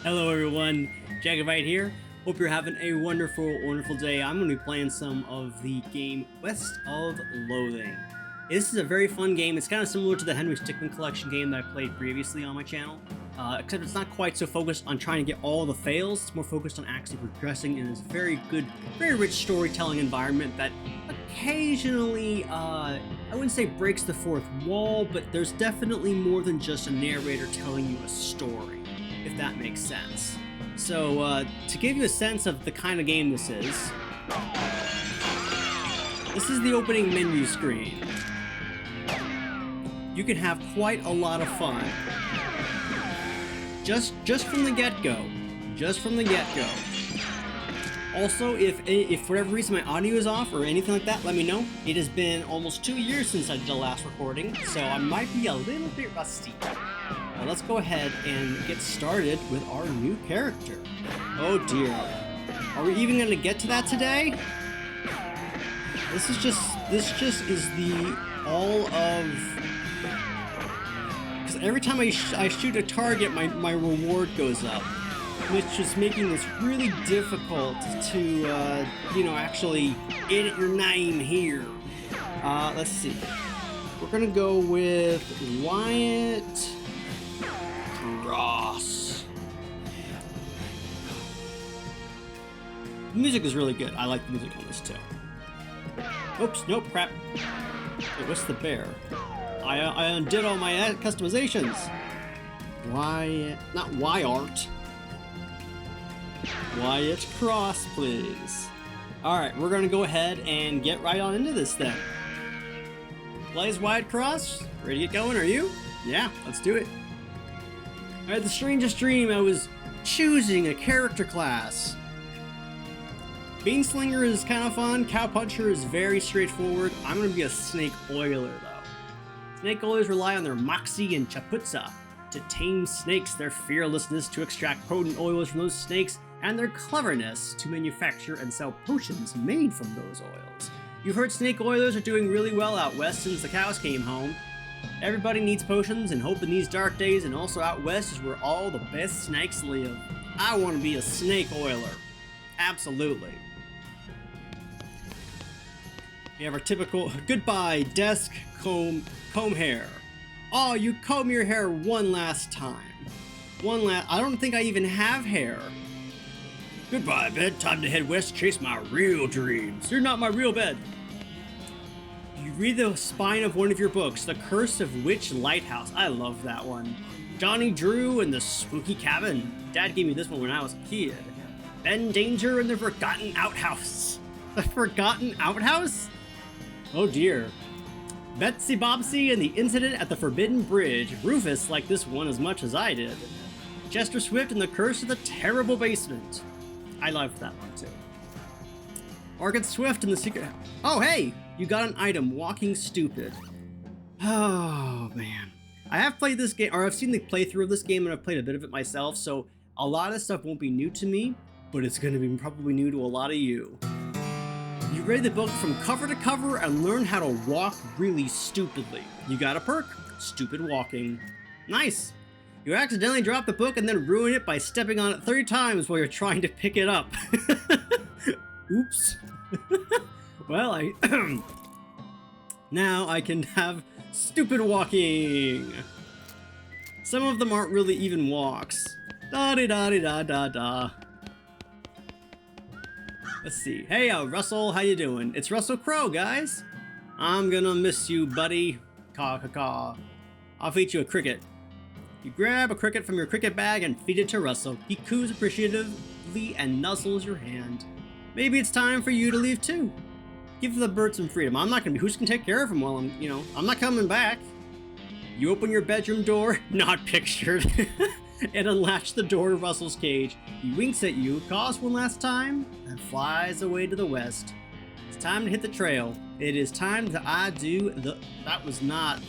Hello everyone, Jacobite here. Hope you're having a wonderful day. I'm going to be playing some of the game West of Loathing. This is a very fun game. It's kind of similar to the Henry Stickmin collection game that I played previously on my channel, except it's not quite so focused on trying to get all the fails. It's more focused on actually progressing in this very good, very rich storytelling environment that occasionally, I wouldn't say breaks the fourth wall, but there's definitely more than just a narrator telling you a story, if that makes sense. So, to give you a sense of the kind of game this is the opening menu screen. You can have quite a lot of fun. Just from the get-go. Just from the get-go. Also, if for whatever reason my audio is off or anything like that, let me know. It has been almost 2 years since I did the last recording, so I might be a little bit rusty. Now let's go ahead and get started with our new character. Oh dear. Are we even gonna get to that today? This just is the all of... Because every time I shoot a target, my reward goes up. Which is making this really difficult to, actually edit your name here. Let's see. We're gonna go with Wyatt Cross. The music is really good. I like the music on this too. Oops, nope, crap. Wait, what's the bear? I undid all my customizations. Wyatt, not Wyatt. Wyatt Cross, please. Alright, we're gonna go ahead and get right on into this then. Plays Wyatt Cross? Ready to get going, are you? Yeah, let's do it. I had the strangest dream. I was choosing a character class. Beanslinger is kind of fun. Cowpuncher is very straightforward. I'm going to be a snake oiler though. Snake oilers rely on their moxie and chaputza to tame snakes, their fearlessness to extract potent oils from those snakes, and their cleverness to manufacture and sell potions made from those oils. You've heard snake oilers are doing really well out west since the cows came home. Everybody needs potions and hope in these dark days, and also out west is where all the best snakes live. I want to be a snake oiler. Absolutely. We have our typical goodbye desk comb hair. Oh, you comb your hair one last time. I don't think I even have hair. Goodbye bed, time to head west, chase my real dreams. You're not my real bed. You read the spine of one of your books, The Curse of Witch Lighthouse. I love that one. Johnny Drew and the Spooky Cabin. Dad gave me this one when I was a kid. Ben Danger and the Forgotten Outhouse. The Forgotten Outhouse? Oh dear. Betsy Bobsy and the Incident at the Forbidden Bridge. Rufus liked this one as much as I did. Chester Swift and the Curse of the Terrible Basement. I loved that one too. Margaret Swift and the Secret... Oh hey! You got an item, Walking Stupid. Oh man. I have played this game, or I've seen the playthrough of this game and I've played a bit of it myself, so a lot of this stuff won't be new to me, but it's going to be probably new to a lot of you. You read the book from cover to cover and learn how to walk really stupidly. You got a perk, Stupid Walking. Nice! You accidentally drop the book and then ruin it by stepping on it 30 times while you're trying to pick it up. Oops. Well, now I can have Stupid Walking. Some of them aren't really even walks. Da-di-da-di-da-da-da. Let's see. Hey, Russell, how you doing? It's Russell Crowe, guys. I'm gonna miss you, buddy. Caw-caw-caw. I'll feed you a cricket. You grab a cricket from your cricket bag and feed it to Russell. He coos appreciatively and nuzzles your hand. Maybe it's time for you to leave too. Give the bird some freedom. I'm not gonna be. Who's gonna take care of him while I'm not coming back. You open your bedroom door, not pictured, and unlatch the door to Russell's cage. He winks at you, caws one last time, and flies away to the west. It's time to hit the trail. It is time to do the... That was not...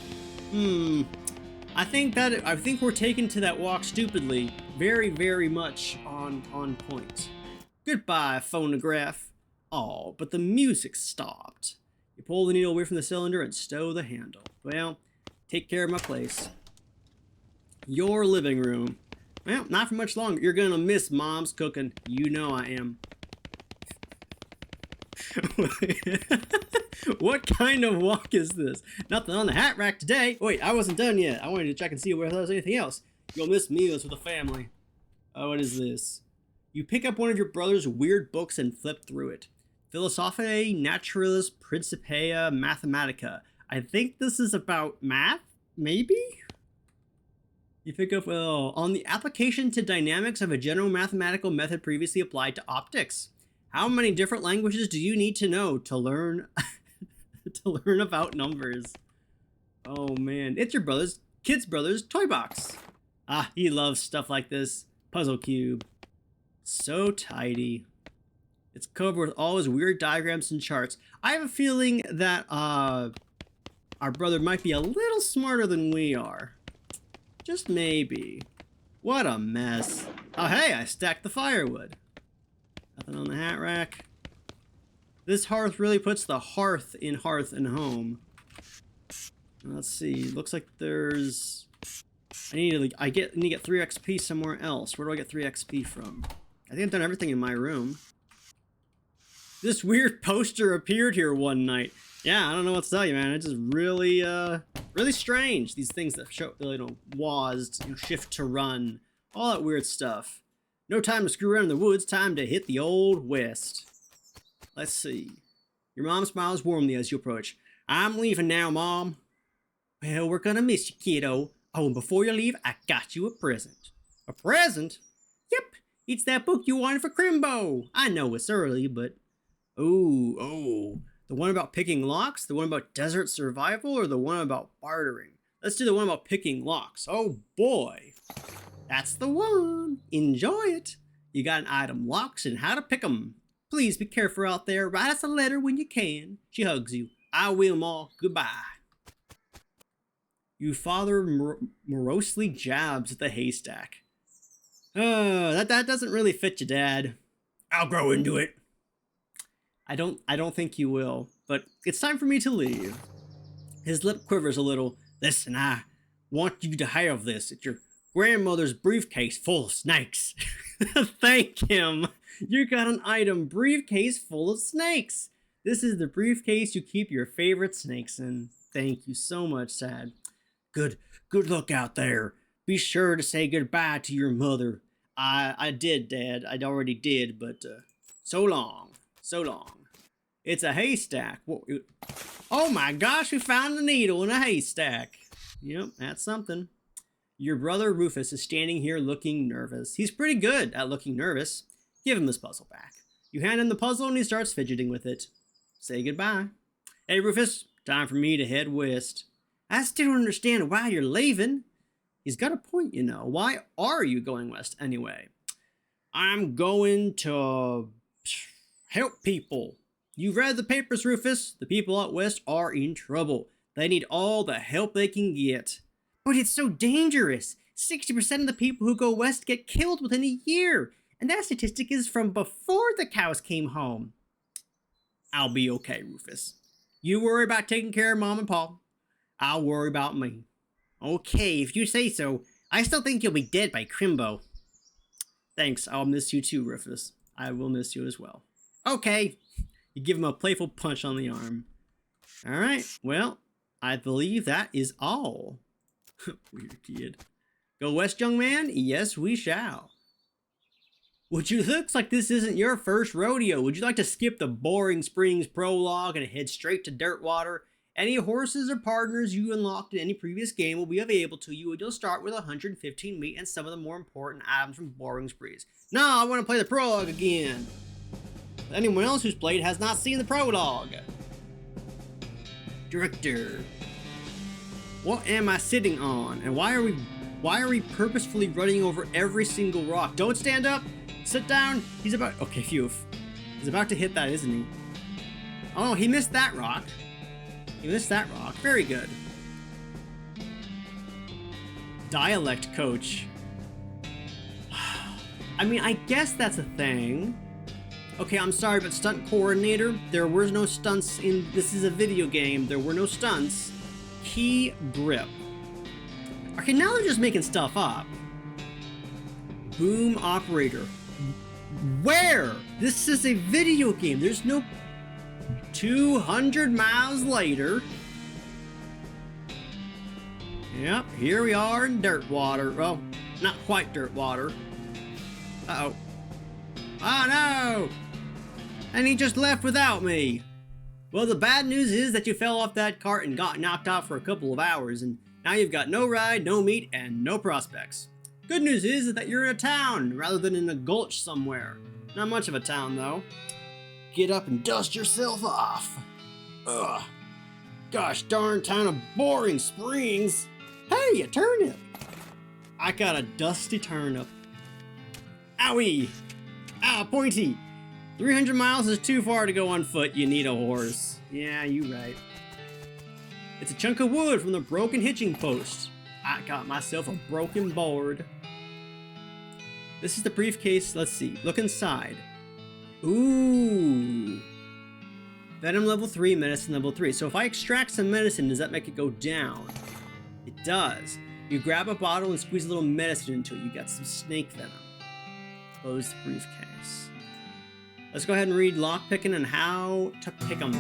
I think we're taken to that walk stupidly. Very, very much on point. Goodbye, phonograph. Oh, but the music stopped. You pull the needle away from the cylinder and stow the handle. Well, take care of my place. Your living room. Well, not for much longer. You're gonna miss Mom's cooking. You know I am. What kind of walk is this? Nothing on the hat rack today. Wait, I wasn't done yet. I wanted to check and see whether there was anything else. You'll miss meals with the family. Oh, what is this? You pick up one of your brother's weird books and flip through it. Philosophiae Naturalis Principia Mathematica. I think this is about math? Maybe? You pick up, on the application to dynamics of a general mathematical method previously applied to optics. How many different languages do you need to know to learn to learn about numbers? Oh man, it's your kid's brother's toy box. Ah, he loves stuff like this. Puzzle cube. So tidy. It's covered with all his weird diagrams and charts. I have a feeling that our brother might be a little smarter than we are. Just maybe. What a mess. Oh hey, I stacked the firewood. Nothing on the hat rack. This hearth really puts the hearth in hearth and home. Let's see. Looks like there's... I need to get 3 XP somewhere else. Where do I get 3 XP from? I think I've done everything in my room. This weird poster appeared here one night. Yeah, I don't know what to tell you, man. It's just really, really strange. These things that show, you know, WASD, you shift to run, all that weird stuff. No time to screw around in the woods. Time to hit the old West. Let's see. Your mom smiles warmly as you approach. I'm leaving now, Mom. Well, we're gonna miss you, kiddo. Oh, and before you leave, I got you a present. A present? Yep, it's that book you wanted for Crimbo. I know it's early, but... Oh. The one about picking locks? The one about desert survival? Or the one about bartering? Let's do the one about picking locks. Oh, boy. That's the one. Enjoy it. You got an item, locks, and how to pick 'em. Please be careful out there. Write us a letter when you can. She hugs you. I will, Ma. Goodbye. You father morosely jabs at the haystack. That doesn't really fit you, Dad. I'll grow into it. I don't think you will, but it's time for me to leave. His lip quivers a little. Listen, I want you to have this. It's your grandmother's briefcase full of snakes. Thank him. You got an item, briefcase full of snakes. This is the briefcase you keep your favorite snakes in. Thank you so much, Sad. Good luck out there. Be sure to say goodbye to your mother. I did, Dad. I already did, but so long. So long. It's a haystack. Oh my gosh, we found a needle in a haystack. Yep, that's something. Your brother Rufus is standing here looking nervous. He's pretty good at looking nervous. Give him this puzzle back. You hand him the puzzle and he starts fidgeting with it. Say goodbye. Hey Rufus, time for me to head west. I still don't understand why you're leaving. He's got a point, you know. Why are you going west anyway? I'm going to help people. You've read the papers, Rufus. The people out west are in trouble. They need all the help they can get. But it's so dangerous. 60% of the people who go west get killed within a year. And that statistic is from before the cows came home. I'll be okay, Rufus. You worry about taking care of Mom and Pa. I'll worry about me. Okay, if you say so. I still think you'll be dead by Crimbo. Thanks, I'll miss you too, Rufus. I will miss you as well. Okay. You give him a playful punch on the arm. Alright, well, I believe that is all. Weird kid. Go west, young man? Yes, we shall. Looks like this isn't your first rodeo. Would you like to skip the Boring Springs prologue and head straight to Dirtwater? Any horses or partners you unlocked in any previous game will be available to you, and you'll start with 115 meat and some of the more important items from Boring Springs. No, I want to play the prologue again. Anyone else who's played has not seen the prologue. Director. What am I sitting on? And why are we purposefully running over every single rock? Don't stand up. Sit down. He's about... Okay, phew. He's about to hit that, isn't he? Oh, he missed that rock. He missed that rock. Very good. Dialect coach. I mean, I guess that's a thing. Okay, I'm sorry, but stunt coordinator, there were no stunts in... This is a video game. There were no stunts. Key grip. Okay, now they're just making stuff up. Boom operator. Where? This is a video game. There's no 200 miles later. Yep, here we are in dirt water. Well, not quite dirt water. Uh-oh. Oh no! And he just left without me. Well, the bad news is that you fell off that cart and got knocked out for a couple of hours, and now you've got no ride, no meat, and no prospects. Good news is that you're in a town rather than in a gulch somewhere. Not much of a town, though. Get up and dust yourself off. Ugh. Gosh darn town of boring springs. Hey, a turnip. I got a dusty turnip. Owie. Ah, pointy. 300 miles is too far to go on foot. You need a horse. Yeah, you right. It's a chunk of wood from the broken hitching post. I got myself a broken board. This is the briefcase. Let's see. Look inside. Ooh. Venom level 3, medicine level 3. So if I extract some medicine, does that make it go down? It does. You grab a bottle and squeeze a little medicine into it. You got some snake venom. Close the briefcase. Let's go ahead and read lockpicking and how to pick them.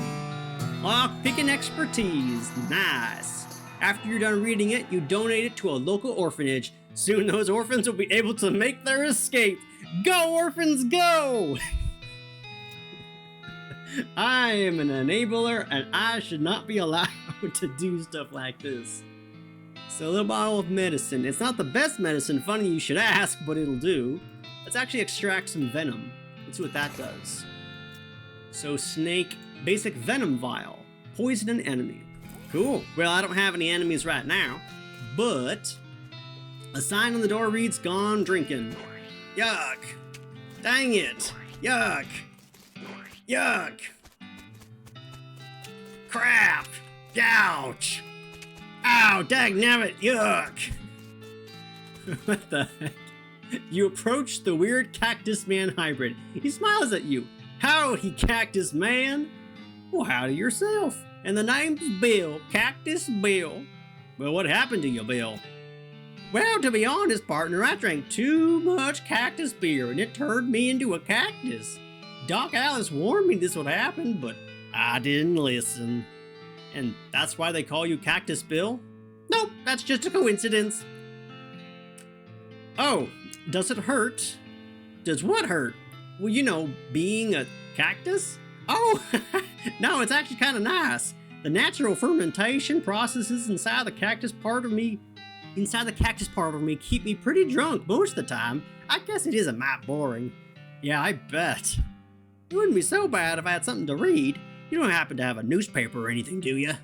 Lockpicking expertise. Nice. After you're done reading it, you donate it to a local orphanage. Soon those orphans will be able to make their escape. Go, orphans, go! I am an enabler and I should not be allowed to do stuff like this. So a little bottle of medicine. It's not the best medicine, funny you should ask, but it'll do. Let's actually extract some venom. Let's see what that does. So snake, basic venom vial. Poison an enemy. Cool. Well, I don't have any enemies right now, but a sign on the door reads, "Gone drinking." Yuck. Dang it. Yuck. Yuck. Crap. Ouch. Ow, dagnabbit. Yuck. What the heck? You approach the weird cactus man hybrid. He smiles at you. Howdy, cactus man. Well, howdy yourself. And the name's Bill, Cactus Bill. Well, what happened to you, Bill? Well, to be honest, partner, I drank too much cactus beer and it turned me into a cactus. Doc Alice warned me this would happen, but I didn't listen. And that's why they call you Cactus Bill? Nope, that's just a coincidence. Oh, does it hurt? Does what hurt? Well, you know, being a cactus? Oh, no, it's actually kind of nice. The natural fermentation processes inside the cactus part of me keep me pretty drunk most of the time. I guess it is a mite boring. Yeah, I bet. It wouldn't be so bad if I had something to read. You don't happen to have a newspaper or anything, do you?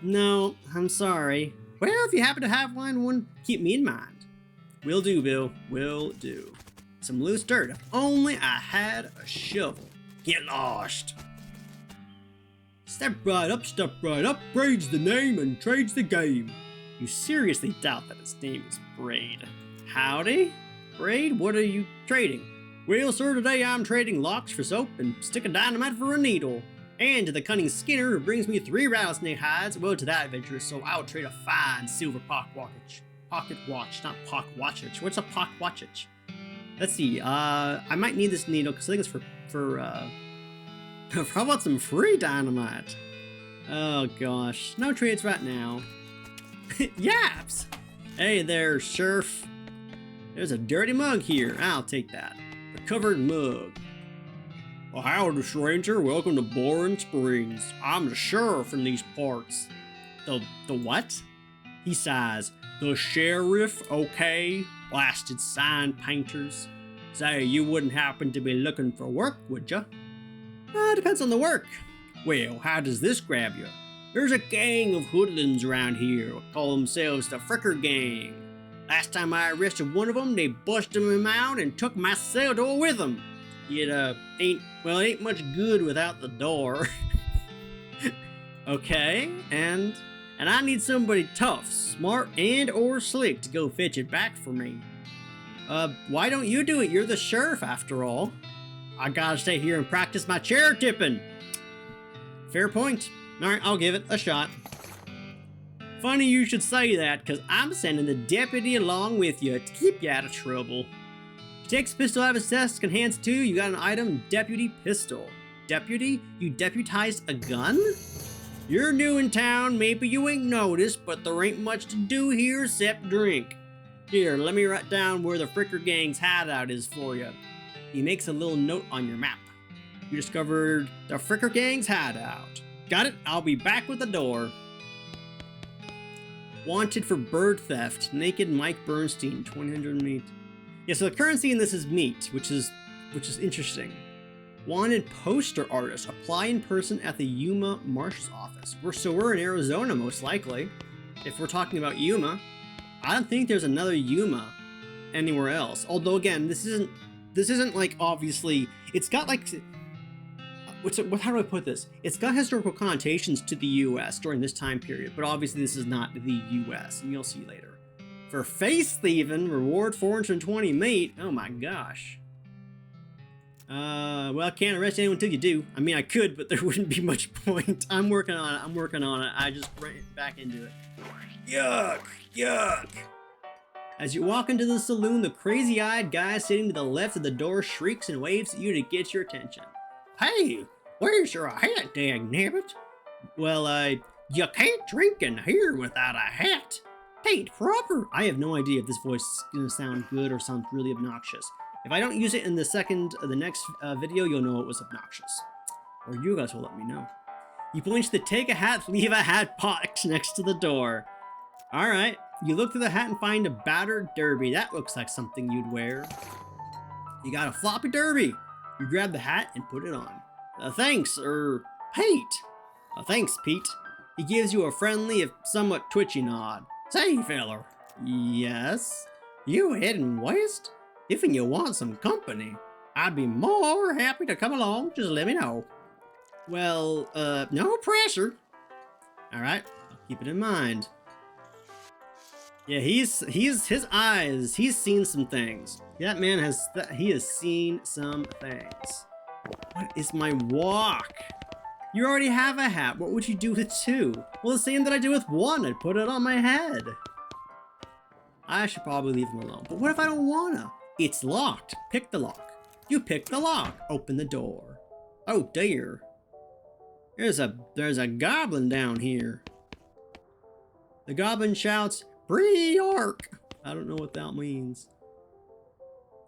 No, I'm sorry. Well, if you happen to have one, keep me in mind. Will do, Bill. Will do. Some loose dirt. If only I had a shovel. Get lost. Step right up, Braid's the name and trade's the game. You seriously doubt that his name is Braid? Howdy? Braid, what are you trading? Well, sir, today I'm trading locks for soap and stick of dynamite for a needle. And to the cunning Skinner who brings me 3 rattlesnake hides, well, to that adventurous soul, I'll trade a fine silver pocket watch, not pocket watchage. What's a pocket watchage? Let's see, I might need this needle because I think it's for how about some free dynamite? Oh gosh, no trades right now. Yaps! Hey there, Sheriff. There's a dirty mug here. I'll take that. A covered mug. Well, howdy, stranger. Welcome to Boring Springs. I'm the sheriff in these parts. The what? He sighs. The sheriff, okay? Blasted sign painters. Say, you wouldn't happen to be looking for work, would ya? Depends on the work. Well, how does this grab you? There's a gang of hoodlums around here who call themselves the Fricker Gang. Last time I arrested one of them, they busted him out and took my cell door with them. It ain't much good without the door. Okay, and I need somebody tough, smart, and or slick to go fetch it back for me. Why don't you do it? You're the sheriff after all. I gotta stay here and practice my chair tipping. Fair point. Alright, I'll give it a shot. Funny you should say that, because I'm sending the deputy along with you to keep you out of trouble. Takes pistol out of his desk and hands to you. You got an item, deputy pistol. Deputy? You deputized a gun? You're new in town, maybe you ain't noticed, but there ain't much to do here except drink. Here, let me write down where the Fricker Gang's hideout is for you. He makes a little note on your map. You discovered the Fricker Gang's hideout. Got it? I'll be back with the door. Wanted for bird theft. Naked Mike Bernstein, 200 meat. Yeah, so the currency in this is meat, which is interesting. Wanted poster artist. Apply in person at the Yuma Marshal's office. We're in Arizona, most likely. If we're talking about Yuma. I don't think there's another Yuma anywhere else. Although again, this isn't like obviously. It's got like. How do I put this? It's got historical connotations to the U.S. during this time period, but obviously this is not the U.S. and you'll see later. For face thieving, reward 420 meat. Oh my gosh. Well, I can't arrest anyone until you do. I mean, I could, but there wouldn't be much point. I'm working on it. I just ran back into it. Yuck! Yuck! As you walk into the saloon, the crazy-eyed guy sitting to the left of the door shrieks and waves at you to get your attention. Hey, where's your hat, dang nabbit? Well, you can't drink in here without a hat. Tain't proper. I have no idea if this voice is gonna sound good or sound really obnoxious. If I don't use it in the next video, you'll know it was obnoxious. Or you guys will let me know. He points to take a hat, leave a hat box next to the door. Alright, you look through the hat and find a battered derby. That looks like something you'd wear. You got a floppy derby. You grab the hat and put it on. Thanks, Pete. Thanks, Pete. He gives you a friendly, if somewhat twitchy nod. Say, feller. Yes? You heading west? If you want some company, I'd be more happy to come along. Just let me know. Well, no pressure. Alright, I'll keep it in mind. Yeah, his eyes, he's seen some things. That man has seen some things. What is my walk? You already have a hat. What would you do with two? Well, the same that I do with one. I'd put it on my head. I should probably leave him alone. But what if I don't wanna? It's locked. Pick the lock. You pick the lock. Open the door. Oh dear. There's a goblin down here. The goblin shouts, "Pre-York!" I don't know what that means.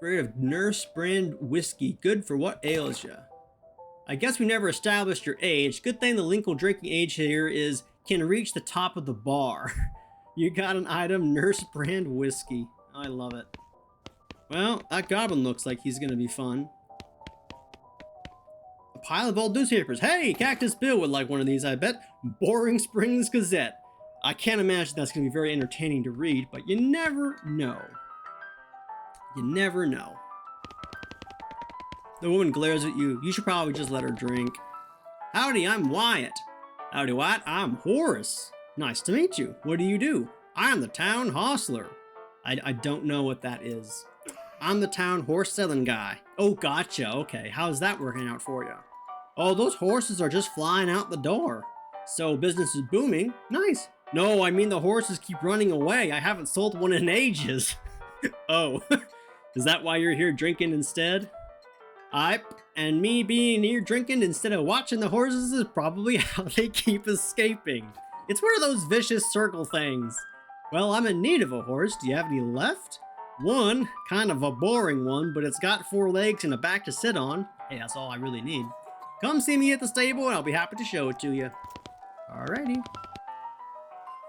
Grade of nurse brand whiskey. Good for what ails ya. I guess we never established your age. Good thing the legal drinking age here can reach the top of the bar. You got an item, nurse brand whiskey. I love it. Well, that goblin looks like he's gonna be fun. A pile of old newspapers. Hey, Cactus Bill would like one of these, I bet. Boring Springs Gazette. I can't imagine that's gonna be very entertaining to read, but you never know. You never know. The woman glares at you. You should probably just let her drink. Howdy, I'm Wyatt. Howdy, Wyatt. I'm Horace. Nice to meet you. What do you do? I'm the town hostler. I don't know what that is. I'm the town horse selling guy. Oh, gotcha. Okay, how's that working out for you? Oh, those horses are just flying out the door. So business is booming. Nice. No, I mean the horses keep running away. I haven't sold one in ages. Oh, is that why you're here drinking instead? And me being here drinking instead of watching the horses is probably how they keep escaping. It's one of those vicious circle things. Well, I'm in need of a horse. Do you have any left? One, kind of a boring one, but it's got 4 legs and a back to sit on. Hey, that's all I really need. Come see me at the stable and I'll be happy to show it to you. Alrighty.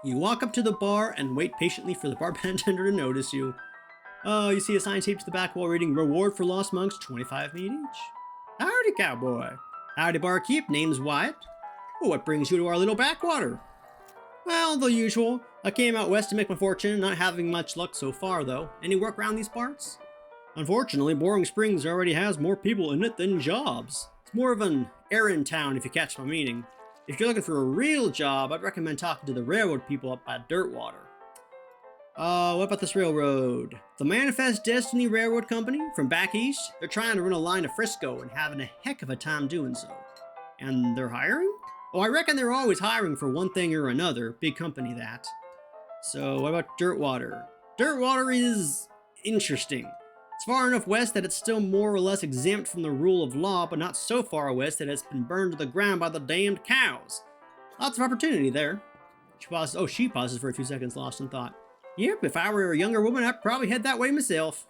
You walk up to the bar and wait patiently for the bartender to notice you. Oh, you see a sign taped to the back wall reading, "Reward for lost monks, 25 meat each." Howdy, cowboy. Howdy, barkeep. Name's Wyatt. Oh, what brings you to our little backwater? Well, the usual. I came out west to make my fortune, not having much luck so far, though. Any work around these parts? Unfortunately, Boring Springs already has more people in it than jobs. It's more of an errand town, if you catch my meaning. If you're looking for a real job, I'd recommend talking to the railroad people up by Dirtwater. What about this railroad? The Manifest Destiny Railroad Company from back east. They're trying to run a line to Frisco and having a heck of a time doing so. And they're hiring? Oh, I reckon they're always hiring for one thing or another. Big company, that. So, what about Dirtwater? Dirtwater is interesting. It's It's far enough west that it's still more or less exempt from the rule of law, but not so far west that it's been burned to the ground by the damned cows. Lots of opportunity there. She pauses for a few seconds, lost in thought. Yep, if I were a younger woman, I'd probably head that way myself.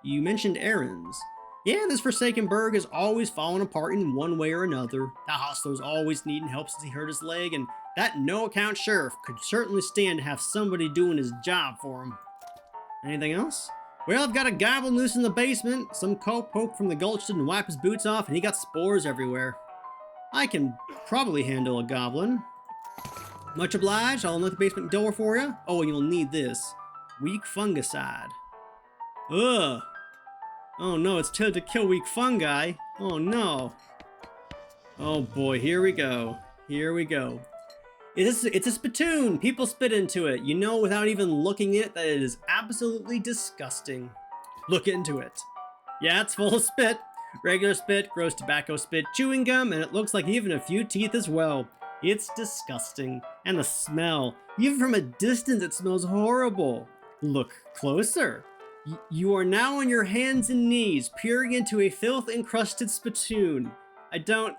You mentioned errands. Yeah, this forsaken burg is always falling apart in one way or another. The hostler's always needing help since he hurt his leg, and that no-account sheriff could certainly stand to have somebody doing his job for him. Anything else? Well, I've got a goblin loose in the basement. Some cowpoke from the gulch didn't wipe his boots off, and he got spores everywhere. I can probably handle a goblin. Much obliged, I'll unlock the basement door for you. Oh, and you'll need this. Weak fungicide. Ugh. Oh no, it's told to kill weak fungi. Oh no. Oh boy, here we go. Here we go. It's a spittoon. People spit into it. You know without even looking at it that it is absolutely disgusting. Look into it. Yeah, it's full of spit. Regular spit, gross tobacco spit, chewing gum, and it looks like even a few teeth as well. It's disgusting. And the smell. Even from a distance, it smells horrible. Look closer. You are now on your hands and knees, peering into a filth-encrusted spittoon. I don't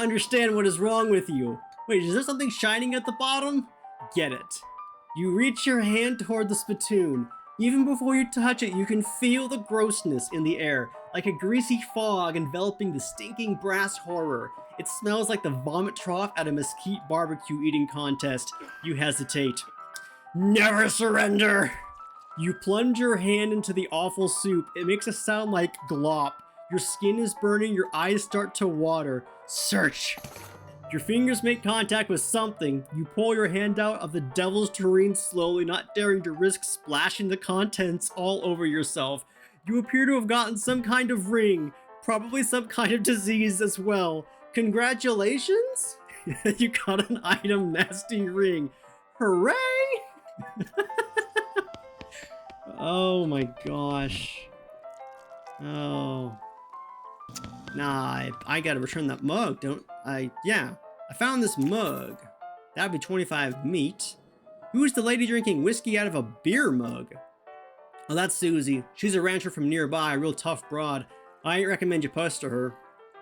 understand what is wrong with you. Wait, is there something shining at the bottom? Get it. You reach your hand toward the spittoon. Even before you touch it, you can feel the grossness in the air, like a greasy fog enveloping the stinking brass horror. It smells like the vomit trough at a mesquite barbecue eating contest. You hesitate. Never surrender! You plunge your hand into the awful soup. It makes a sound like glop. Your skin is burning, your eyes start to water. Search! Your fingers make contact with something. You pull your hand out of the devil's tureen slowly, not daring to risk splashing the contents all over yourself. You appear to have gotten some kind of ring, probably some kind of disease as well. Congratulations! You got an item nasty ring. Hooray! Oh my gosh. Oh. Nah, I gotta return that mug, don't I? Yeah, I found this mug. That'd be 25 meat. Who's the lady drinking whiskey out of a beer mug? Oh, that's Susie. She's a rancher from nearby, a real tough broad. I ain't recommend you post to her.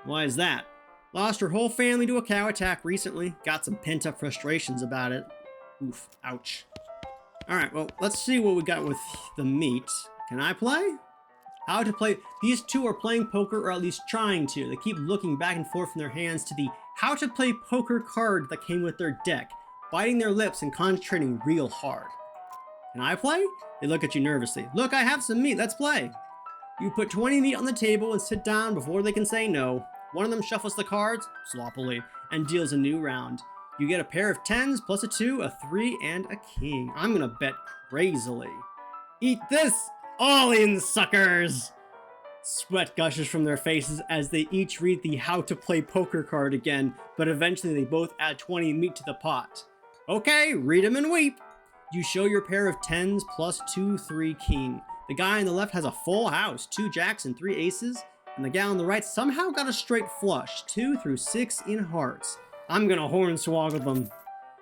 Why is that? Lost her whole family to a cow attack recently. Got some pent-up frustrations about it. Oof, ouch. Alright, well, let's see what we got with the meat. Can I play? How to play? These two are playing poker, or at least trying to. They keep looking back and forth from their hands to the how to play poker card that came with their deck, biting their lips and concentrating real hard. Can I play? They look at you nervously. Look, I have some meat, let's play. You put 20 meat on the table and sit down before they can say no. One of them shuffles the cards, sloppily, and deals a new round. You get a pair of 10s plus a 2, a 3, and a king. I'm gonna bet crazily. Eat this, all in, suckers! Sweat gushes from their faces as they each read the how to play poker card again, but eventually they both add 20 meat to the pot. Okay, read 'em and weep. You show your pair of 10s plus 2, 3, king. The guy on the left has a full house, 2 jacks and 3 aces, and the gal on the right somehow got a straight flush, 2 through 6 in hearts. I'm gonna hornswoggle them.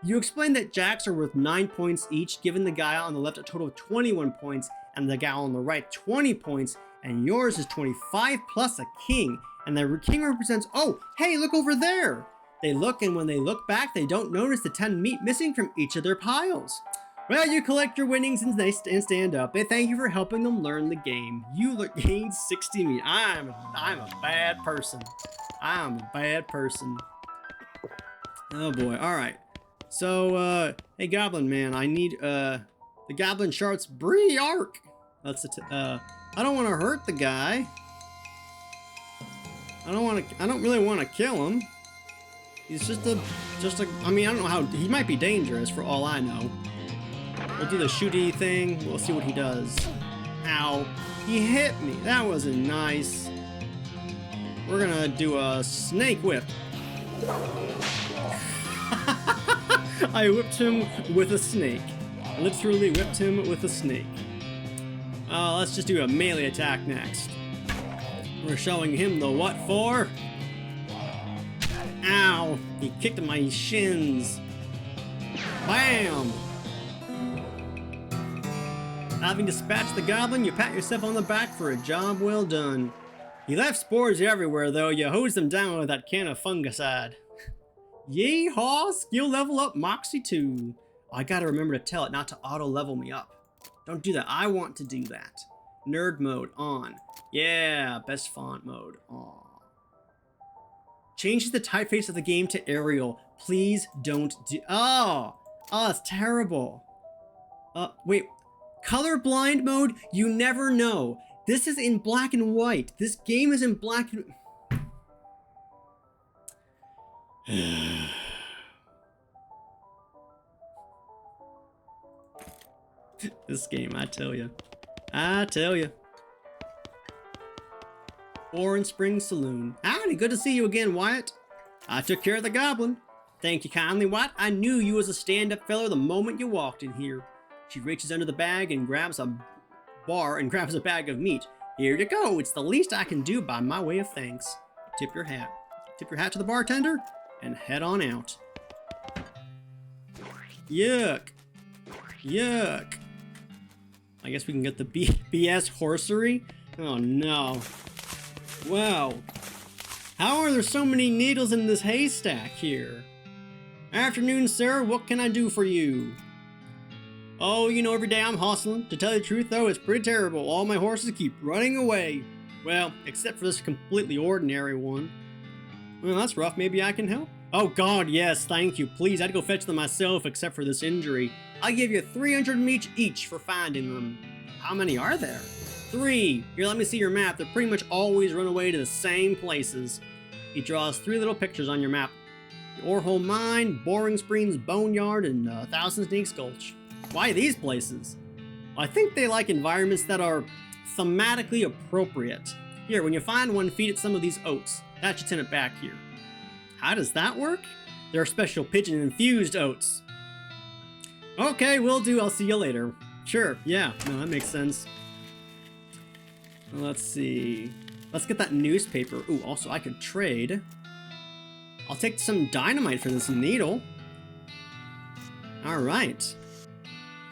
You explain that jacks are worth 9 points each, giving the guy on the left a total of 21 points, and the gal on the right 20 points, and yours is 25 plus a king, and the king represents, oh, hey, look over there! They look, and when they look back, they don't notice the 10 meat missing from each of their piles. Well, you collect your winnings and stand up. They thank you for helping them learn the game. You gained 60 meat. I'm a bad person. I'm a bad person. Oh boy, alright. So, hey Goblin Man, I need, the Goblin Shart's Bree Arc! That's I don't want to hurt the guy. I don't really want to kill him. He's just a, I mean, I don't know how, he might be dangerous for all I know. We'll do the shooty thing, we'll see what he does. Ow, he hit me, that wasn't nice. We're gonna do a snake whip. I whipped him with a snake. Literally whipped him with a snake. Let's just do a melee attack next. We're showing him the what for. Ow! He kicked my shins. Bam! Having dispatched the goblin, you pat yourself on the back for a job well done. He left spores everywhere, though. You hose them down with that can of fungicide. Yeehaw! Skill level up Moxie 2. I gotta remember to tell it not to auto-level me up. Don't do that. I want to do that. Nerd mode on. Yeah, best font mode on. Changes the typeface of the game to Arial. Please don't do... Oh! Oh, that's terrible. Wait. Colorblind mode? You never know. This is in black and white. This game is in black and... This game, I tell you. I tell you. Orange Springs Saloon. Howdy, good to see you again, Wyatt. I took care of the goblin. Thank you kindly, Wyatt. I knew you was a stand-up fellow the moment you walked in here. She reaches under the bag and grabs a bag of meat. Here you go. It's the least I can do by my way of thanks. Tip your hat. Tip your hat to the bartender and head on out. Yuck. Yuck. I guess we can get the BS horsery. Oh no. Wow. How are there so many needles in this haystack here? Afternoon, sir. What can I do for you? Oh, you know, every day I'm hustling. To tell you the truth, though, it's pretty terrible. All my horses keep running away. Well, except for this completely ordinary one. Well, that's rough. Maybe I can help? Oh, God, yes. Thank you. Please, I'd go fetch them myself, except for this injury. I'll give you 300 each for finding them. How many are there? 3. Here, let me see your map. They pretty much always run away to the same places. He draws 3 little pictures on your map. The Orehole Mine, Boring Springs Boneyard, and Thousand Snakes Gulch. Why these places? Well, I think they like environments that are thematically appropriate. Here, when you find one, feed it some of these oats. That should send it back here. How does that work? They're special pigeon-infused oats. Okay, will do. I'll see you later. Sure, yeah, no, that makes sense. Let's see. Let's get that newspaper. Ooh, also I could trade. I'll take some dynamite for this needle. Alright.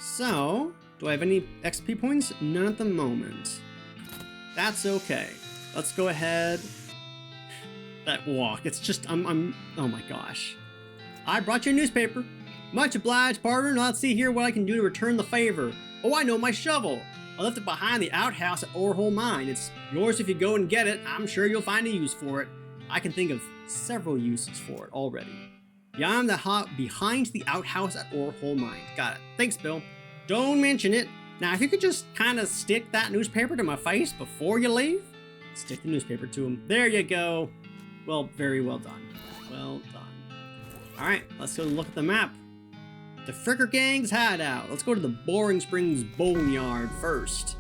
So, do I have any XP points? None at the moment. That's okay. Let's go ahead. That walk, it's just, oh my gosh. I brought you a newspaper. Much obliged, partner. Now let's see here what I can do to return the favor. Oh, I know, my shovel. I left it behind the outhouse at Orehole Mine. It's yours if you go and get it. I'm sure you'll find a use for it. I can think of several uses for it already. Behind the outhouse at Orehole Mine. Got it. Thanks, Bill. Don't mention it. Now, if you could just kind of stick that newspaper to my face before you leave. Stick the newspaper to him. There you go. Well, very well done. Well done. All right, let's go look at the map. The Fricker Gang's hideout. Let's go to the Boring Springs Boneyard first.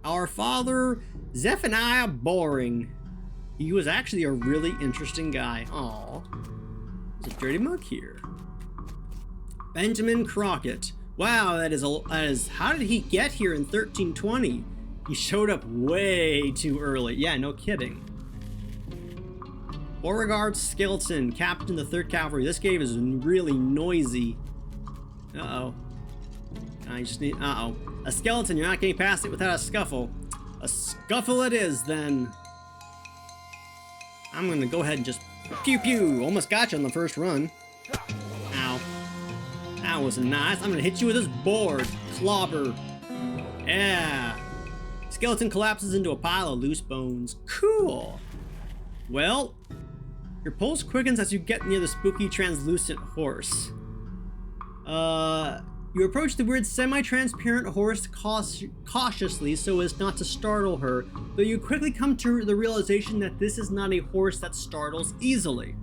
Our father, Zephaniah Boring. He was actually a really interesting guy. Aw. There's a dirty mug here. Benjamin Crockett. Wow, that is, how did he get here in 1320? He showed up way too early. Yeah, no kidding. Beauregard Skeleton, Captain of the 3rd Cavalry. This game is really noisy. Uh-oh. I just need, uh-oh. A skeleton, you're not getting past it without a scuffle. A scuffle it is, then. I'm gonna go ahead and just pew pew. Almost got you on the first run. Ow. That was nice. I'm gonna hit you with this board. Clobber. Yeah. Skeleton collapses into a pile of loose bones. Cool. Well, your pulse quickens as you get near the spooky translucent horse. You approach the weird semi-transparent horse cautiously so as not to startle her, though you quickly come to the realization that this is not a horse that startles easily.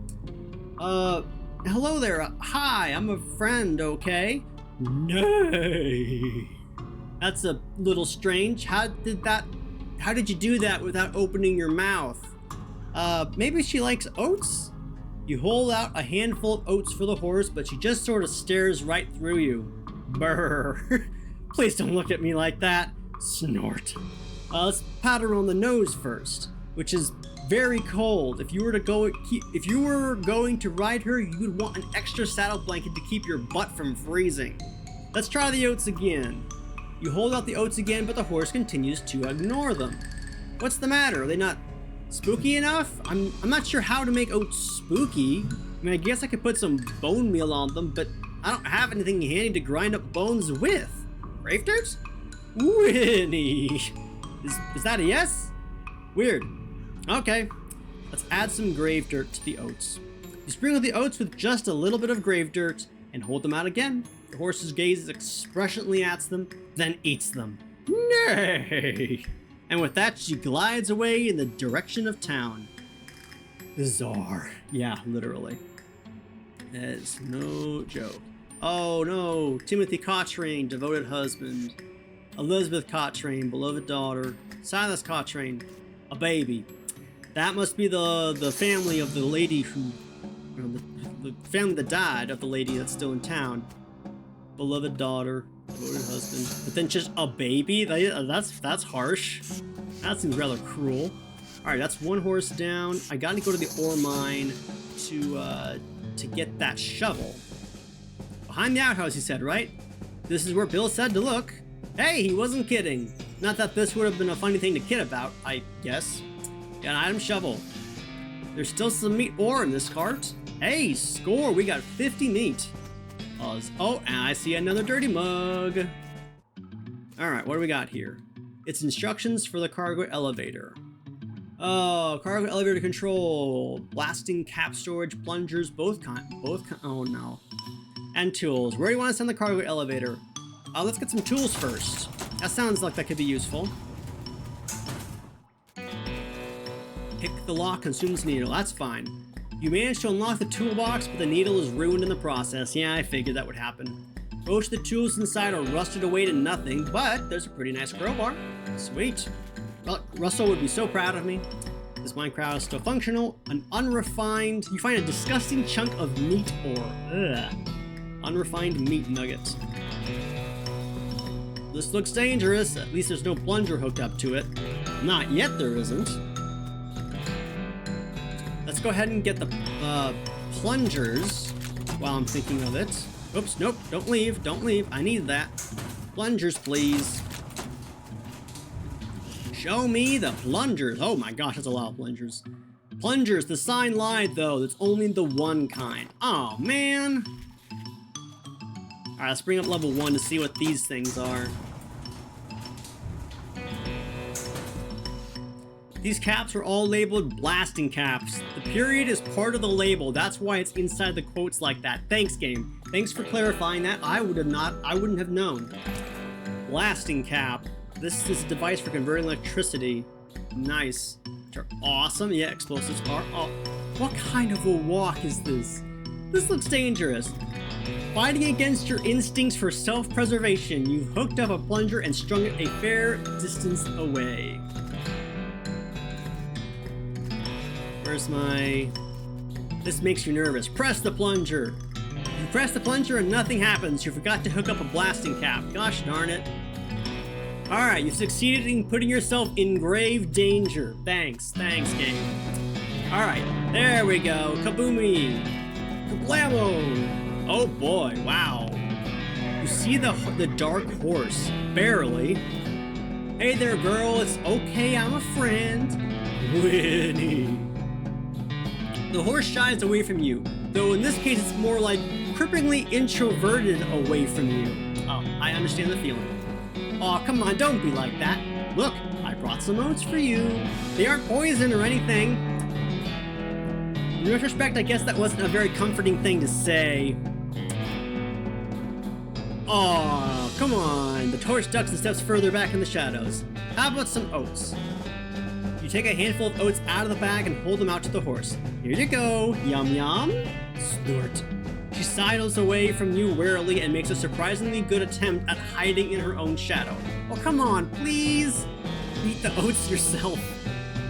Hello there. Hi, I'm a friend, okay? Nay. That's a little strange. How did you do that without opening your mouth? Maybe she likes oats? You hold out a handful of oats for the horse, but she just sort of stares right through you. Brr. Please don't look at me like that. Snort. Let's pat her on the nose first, which is very cold. If you were going to ride her, you would want an extra saddle blanket to keep your butt from freezing. Let's try the oats again. You hold out the oats again, but the horse continues to ignore them. What's the matter? Are they not spooky enough? I'm not sure how to make oats spooky. I mean, I guess I could put some bone meal on them, but I don't have anything handy to grind up bones with. Grave dirt? Winnie! Is that a yes? Weird. Okay. Let's add some grave dirt to the oats. You sprinkle the oats with just a little bit of grave dirt and hold them out again. The horse gazes expressionately at them, then eats them. Nay! And with that, she glides away in the direction of town. Bizarre. Yeah, literally. It's no joke. Oh no, Timothy Cochrane, devoted husband. Elizabeth Cochrane, beloved daughter. Silas Cochrane, a baby. That must be the family of the lady who... the family that died of the lady that's still in town. Beloved daughter, devoted husband. But then just a baby? That's harsh. That seems rather cruel. Alright, that's one horse down. I gotta go to the ore mine to get that shovel. Behind the outhouse, he said, right? This is where Bill said to look. Hey, he wasn't kidding. Not that this would have been a funny thing to kid about, I guess. Got an item shovel. There's still some meat ore in this cart. Hey, score, we got 50 meat. Oh, and I see another dirty mug. Alright, what do we got here? It's instructions for the cargo elevator. Oh, cargo elevator control. Blasting, cap storage, plungers, both kind. Oh no. And tools. Where do you want to send the cargo elevator? Let's get some tools first. That sounds like that could be useful. Pick the lock, consumes needle. That's fine. You managed to unlock the toolbox, but the needle is ruined in the process. Yeah, I figured that would happen. Most of the tools inside are rusted away to nothing, but there's a pretty nice crowbar. Sweet. Well, Russell would be so proud of me. This Minecraft is still functional. An unrefined... You find a disgusting chunk of meat ore. Ugh. Unrefined meat nuggets. This looks dangerous. At least there's no plunger hooked up to it. Not yet there isn't. Let's go ahead and get the plungers while I'm thinking of it. Oops, nope, don't leave, don't leave. I need that. Plungers, please. Show me the plungers. Oh my gosh, that's a lot of plungers. Plungers, the sign lied though. There's only the one kind. Oh man. Alright, let's bring up level 1 to see what these things are. These caps are all labeled blasting caps. The period is part of the label. That's why it's inside the quotes like that. Thanks, game. Thanks for clarifying that. I wouldn't have known. Blasting cap. This is a device for converting electricity. Nice. Which are awesome. Yeah, explosives are. Oh, what kind of a walk is this? This looks dangerous. Fighting against your instincts for self-preservation, you've hooked up a plunger and strung it a fair distance away. Where's my... This makes you nervous. Press the plunger. You press the plunger and nothing happens. You forgot to hook up a blasting cap. Gosh darn it. Alright, you've succeeded in putting yourself in grave danger. Thanks. Thanks, game. Alright, there we go. Kaboomy. Kablamo. Oh boy, wow. You see the dark horse. Barely. Hey there, girl. It's okay, I'm a friend. Winnie. The horse shies away from you, though in this case it's more like cripplingly introverted away from you. Oh, I understand the feeling. Aw, come on, don't be like that. Look, I brought some oats for you. They aren't poison or anything. In retrospect, I guess that wasn't a very comforting thing to say. Aw, come on. The horse ducks and steps further back in the shadows. How about some oats? You take a handful of oats out of the bag and hold them out to the horse. Here you go. Yum yum. Snort. She sidles away from you warily and makes a surprisingly good attempt at hiding in her own shadow. Oh, come on, please. Eat the oats yourself.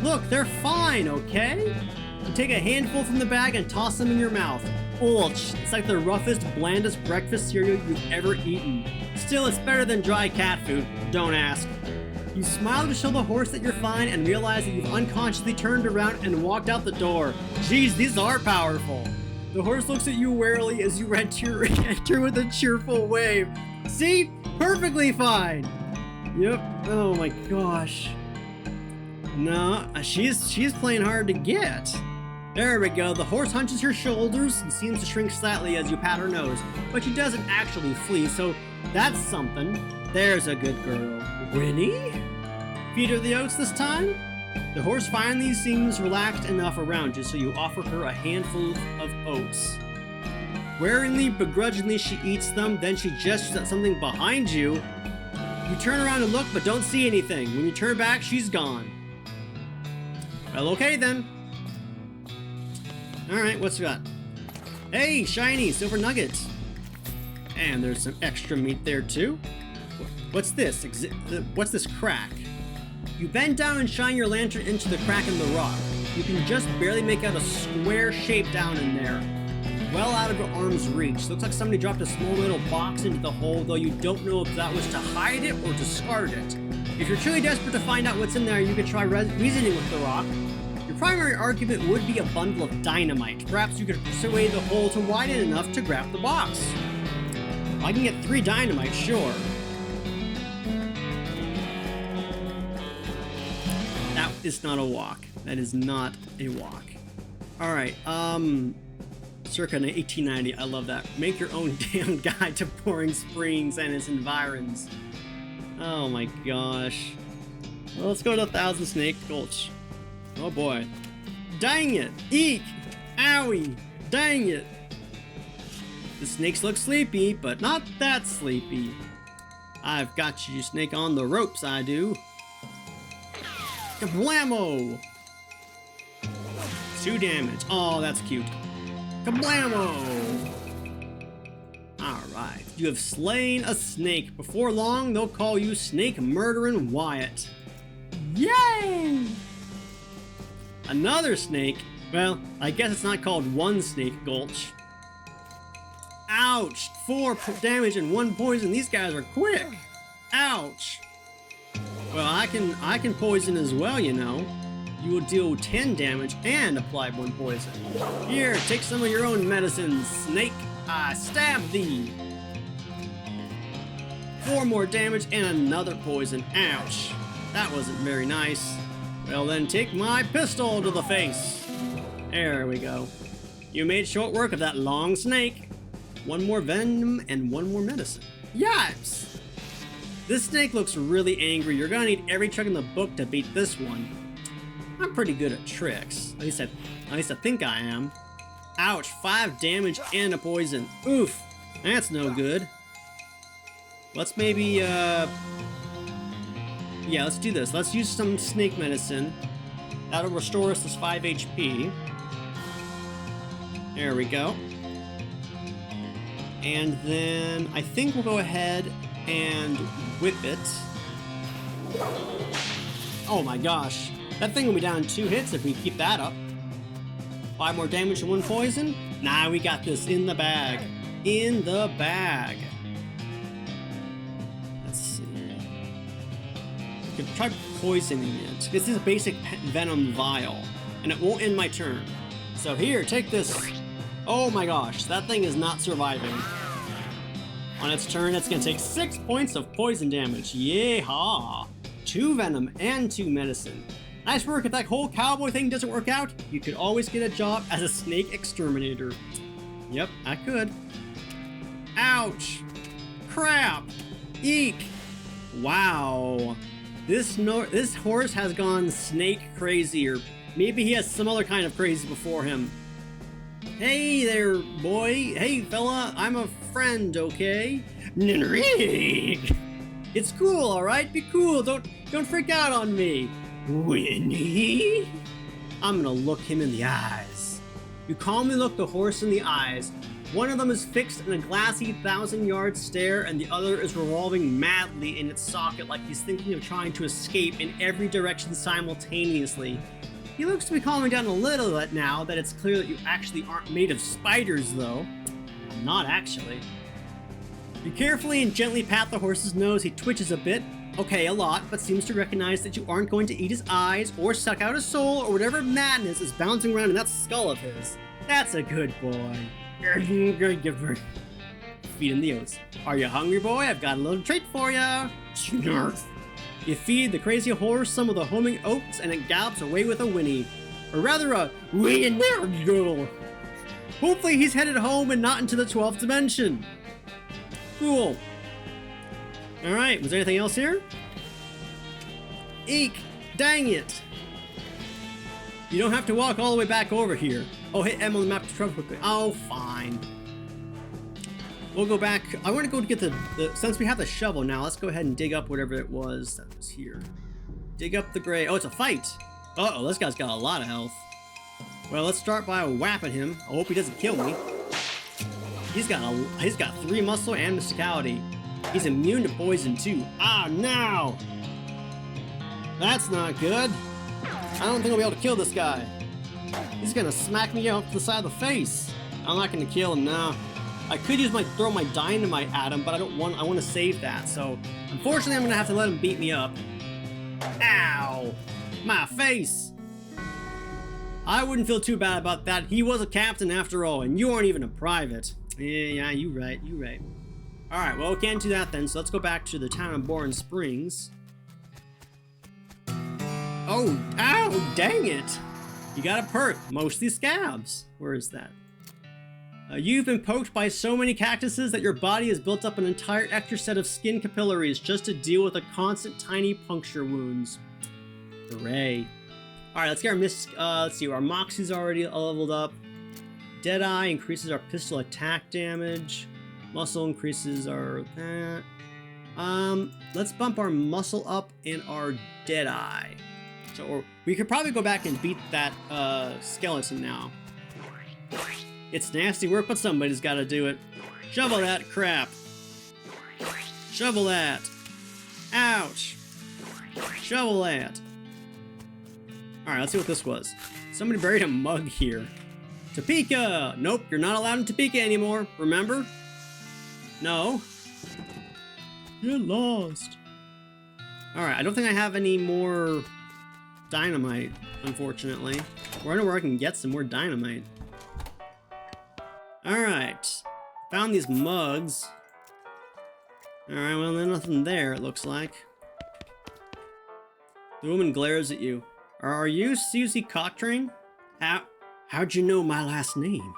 Look, they're fine, okay? You take a handful from the bag and toss them in your mouth. Ouch, it's like the roughest, blandest breakfast cereal you've ever eaten. Still, it's better than dry cat food. Don't ask. You smile to show the horse that you're fine and realize that you've unconsciously turned around and walked out the door. Geez, these are powerful. The horse looks at you warily as you enter with a cheerful wave. See? Perfectly fine. Yep. Oh my gosh. No, she's playing hard to get. There we go. The horse hunches her shoulders and seems to shrink slightly as you pat her nose, but she doesn't actually flee, so that's something. There's a good girl. Winnie? Feed her the oats this time? The horse finally seems relaxed enough around you, so you offer her a handful of oats. Waringly, begrudgingly, she eats them, then she gestures at something behind you. You turn around and look, but don't see anything. When you turn back, she's gone. Well, okay then. Alright, what's we got? Hey, shiny silver nuggets. And there's some extra meat there too. What's this? What's this crack? You bend down and shine your lantern into the crack in the rock. You can just barely make out a square shape down in there. Well out of your arm's reach. Looks like somebody dropped a small little box into the hole, though you don't know if that was to hide it or discard it. If you're truly desperate to find out what's in there, you could try reasoning with the rock. Your primary argument would be a bundle of dynamite. Perhaps you could persuade the hole to widen enough to grab the box. I can get 3 dynamite, sure. That is not a walk. That is not a walk. Alright, circa 1890, I love that. Make your own damn guide to Boring Springs and its environs. Oh my gosh. Well, let's go to 1,000 Snake Gulch. Oh boy. Dang it! Eek! Owie! Dang it! The snakes look sleepy, but not that sleepy. I've got you, snake, on the ropes, I do. Kablamo! 2 damage. Oh, that's cute. Kablamo! Alright, you have slain a snake. Before long, they'll call you Snake Murdering Wyatt. Yay! Another snake? Well, I guess it's not called One Snake Gulch. Ouch! 4 damage and 1 poison. These guys are quick. Ouch! Well, I can poison as well, you know. You will deal 10 damage and apply 1 poison. Here, take some of your own medicine, snake. I stab thee. 4 more damage and another poison. Ouch! That wasn't very nice. Well then, take my pistol to the face. There we go. You made short work of that long snake. 1 more venom and 1 more medicine. Yipes! This snake looks really angry. You're gonna need every trick in the book to beat this one. I'm pretty good at tricks. At least I think I am. Ouch, 5 damage and a poison. Oof, that's no good. Let's maybe, yeah, let's do this. Let's use some snake medicine. That'll restore us this 5 HP. There we go. And then I think we'll go ahead and whip it. Oh my gosh. That thing will be down 2 hits if we keep that up. 5 more damage and 1 poison. Nah, we got this in the bag. In the bag. Let's see. We could try poisoning it. This is a basic venom vial, and it won't end my turn. So here, take this. Oh my gosh, that thing is not surviving. On its turn, it's gonna take 6 points of poison damage. Yeehaw! 2 venom and 2 medicine. Nice work. If that whole cowboy thing doesn't work out, you could always get a job as a snake exterminator. Yep, I could. Ouch! Crap! Eek! Wow. This horse has gone snake crazy, or maybe he has some other kind of crazy before him. Hey there, boy. Hey, fella. I'm a friend, okay? Nrig! It's cool, alright? Be cool. Don't freak out on me. Winnie? I'm gonna look him in the eyes. You calmly look the horse in the eyes. One of them is fixed in a glassy 1,000-yard stare, and the other is revolving madly in its socket like he's thinking of trying to escape in every direction simultaneously. He looks to be calming down a little bit now that it's clear that you actually aren't made of spiders, though. Not actually. You carefully and gently pat the horse's nose. He twitches a bit. Okay, a lot, but seems to recognize that you aren't going to eat his eyes or suck out his soul or whatever madness is bouncing around in that skull of his. That's a good boy. feed him the oats. Are you hungry, boy? I've got a little treat for you. Snarf. You feed the crazy horse some of the homing oats and it gallops away with a whinny. Or rather a whinny. Hopefully he's headed home and not into the 12th dimension. Cool. Alright, was there anything else here? Eek! Dang it! You don't have to walk all the way back over here. Oh, hit M on the map to travel quickly. Oh, fine. We'll go back. I want to go to get the since we have the shovel now, let's go ahead and dig up whatever it was that was here. Dig up the gray. Oh, it's a fight. Uh-oh, this guy's got a lot of health. Well, let's start by whapping him. I hope he doesn't kill me. He's got 3 muscle and mysticality. He's immune to poison too. Ah, no! That's not good. I don't think I'll be able to kill this guy. He's gonna smack me up to the side of the face. I'm not gonna kill him now. I could throw my dynamite at him, but I want to save that. So, unfortunately, I'm gonna have to let him beat me up. Ow! My face! I wouldn't feel too bad about that. He was a captain after all, and you aren't even a private. Yeah, you right. Alright, well, we can't do that then, so let's go back to the town of Bourne Springs. Oh, ow, dang it! You got a perk, mostly scabs. Where is that? You've been poked by so many cactuses that your body has built up an entire extra set of skin capillaries just to deal with the constant tiny puncture wounds. Hooray. Alright, let's get our let's see, our Moxie's already leveled up. Deadeye increases our pistol attack damage. Muscle increases our... let's bump our muscle up and our Deadeye. So, or we could probably go back and beat that skeleton now. It's nasty work, but somebody's got to do it. Shovel that crap. Shovel that. Ouch. Shovel that. Alright, let's see what this was. Somebody buried a mug here. Topeka! Nope, you're not allowed in Topeka anymore, remember? No. You're lost. Alright, I don't think I have any more dynamite, unfortunately. Or I know where I can get some more dynamite. Alright. Found these mugs. Alright, well, there's nothing there, it looks like. The woman glares at you. Are you Susie Cochrane? How'd you know my last name?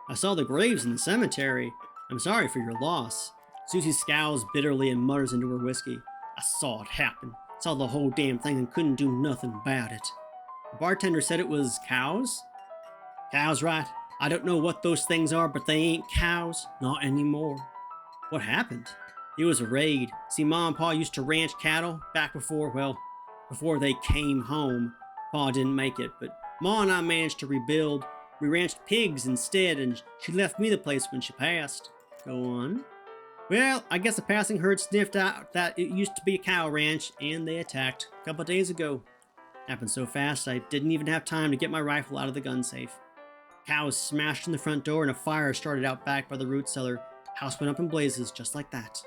I saw the graves in the cemetery. I'm sorry for your loss. Susie scowls bitterly and mutters into her whiskey. I saw it happen. Saw the whole damn thing and couldn't do nothing about it. The bartender said it was cows? Cows, right. I don't know what those things are, but they ain't cows. Not anymore. What happened? It was a raid. See, Ma and Pa used to ranch cattle back before they came home. Pa didn't make it, but Ma and I managed to rebuild. We ranched pigs instead, and she left me the place when she passed. Go on. Well, I guess a passing herd sniffed out that it used to be a cow ranch, and they attacked a couple days ago. Happened so fast, I didn't even have time to get my rifle out of the gun safe. Cows smashed in the front door, and a fire started out back by the root cellar. House went up in blazes, just like that.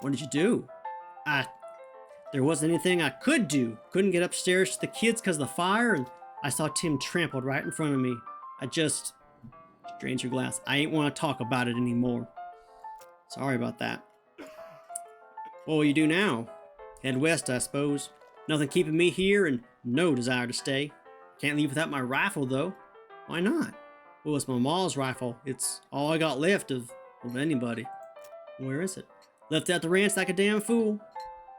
What did you do? There wasn't anything I could do. Couldn't get upstairs to the kids because of the fire, and I saw Tim trampled right in front of me. I just... Strains your glass. I ain't want to talk about it anymore. Sorry about that. What will you do now? Head west, I suppose. Nothing keeping me here, and no desire to stay. Can't leave without my rifle, though. Why not? Well, it's my mom's rifle. It's all I got left of anybody. Where is it? Left at the ranch like a damn fool.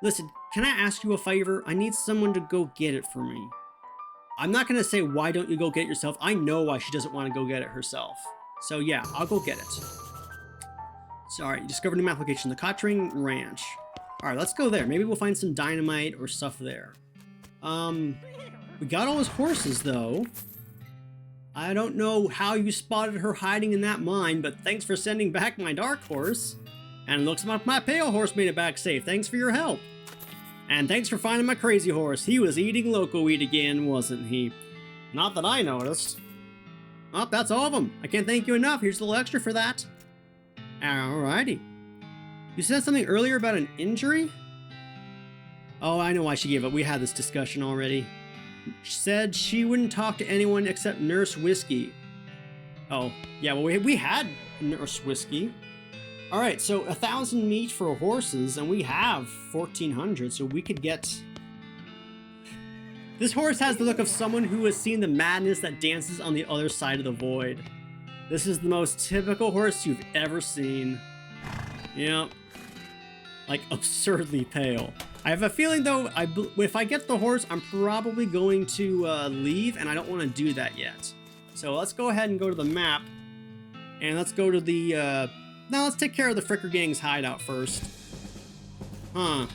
Listen, can I ask you a favor? I need someone to go get it for me. I'm not going to say why don't you go get it yourself. I know why she doesn't want to go get it herself. So yeah, I'll go get it. Sorry, you discovered a new application, the Cochrane Ranch. Alright, let's go there. Maybe we'll find some dynamite or stuff there. We got all his horses though. I don't know how you spotted her hiding in that mine, but thanks for sending back my dark horse. And it looks like my pale horse made it back safe. Thanks for your help. And thanks for finding my crazy horse. He was eating loco weed again, wasn't he? Not that I noticed. Oh, that's all of them. I can't thank you enough. Here's a little extra for that. Alrighty. You said something earlier about an injury? Oh, I know why she gave up. We had this discussion already. She said she wouldn't talk to anyone except Nurse Whiskey. Oh, yeah, well, we had Nurse Whiskey. Alright, so 1,000 meat for horses, and we have 1,400, so we could get... This horse has the look of someone who has seen the madness that dances on the other side of the void. This is the most typical horse you've ever seen. Yep. Like, absurdly pale. I have a feeling, though, if I get the horse, I'm probably going to leave, and I don't want to do that yet. So let's go ahead and go to the map, and let's go to the... Now let's take care of the Fricker Gang's hideout first. Thud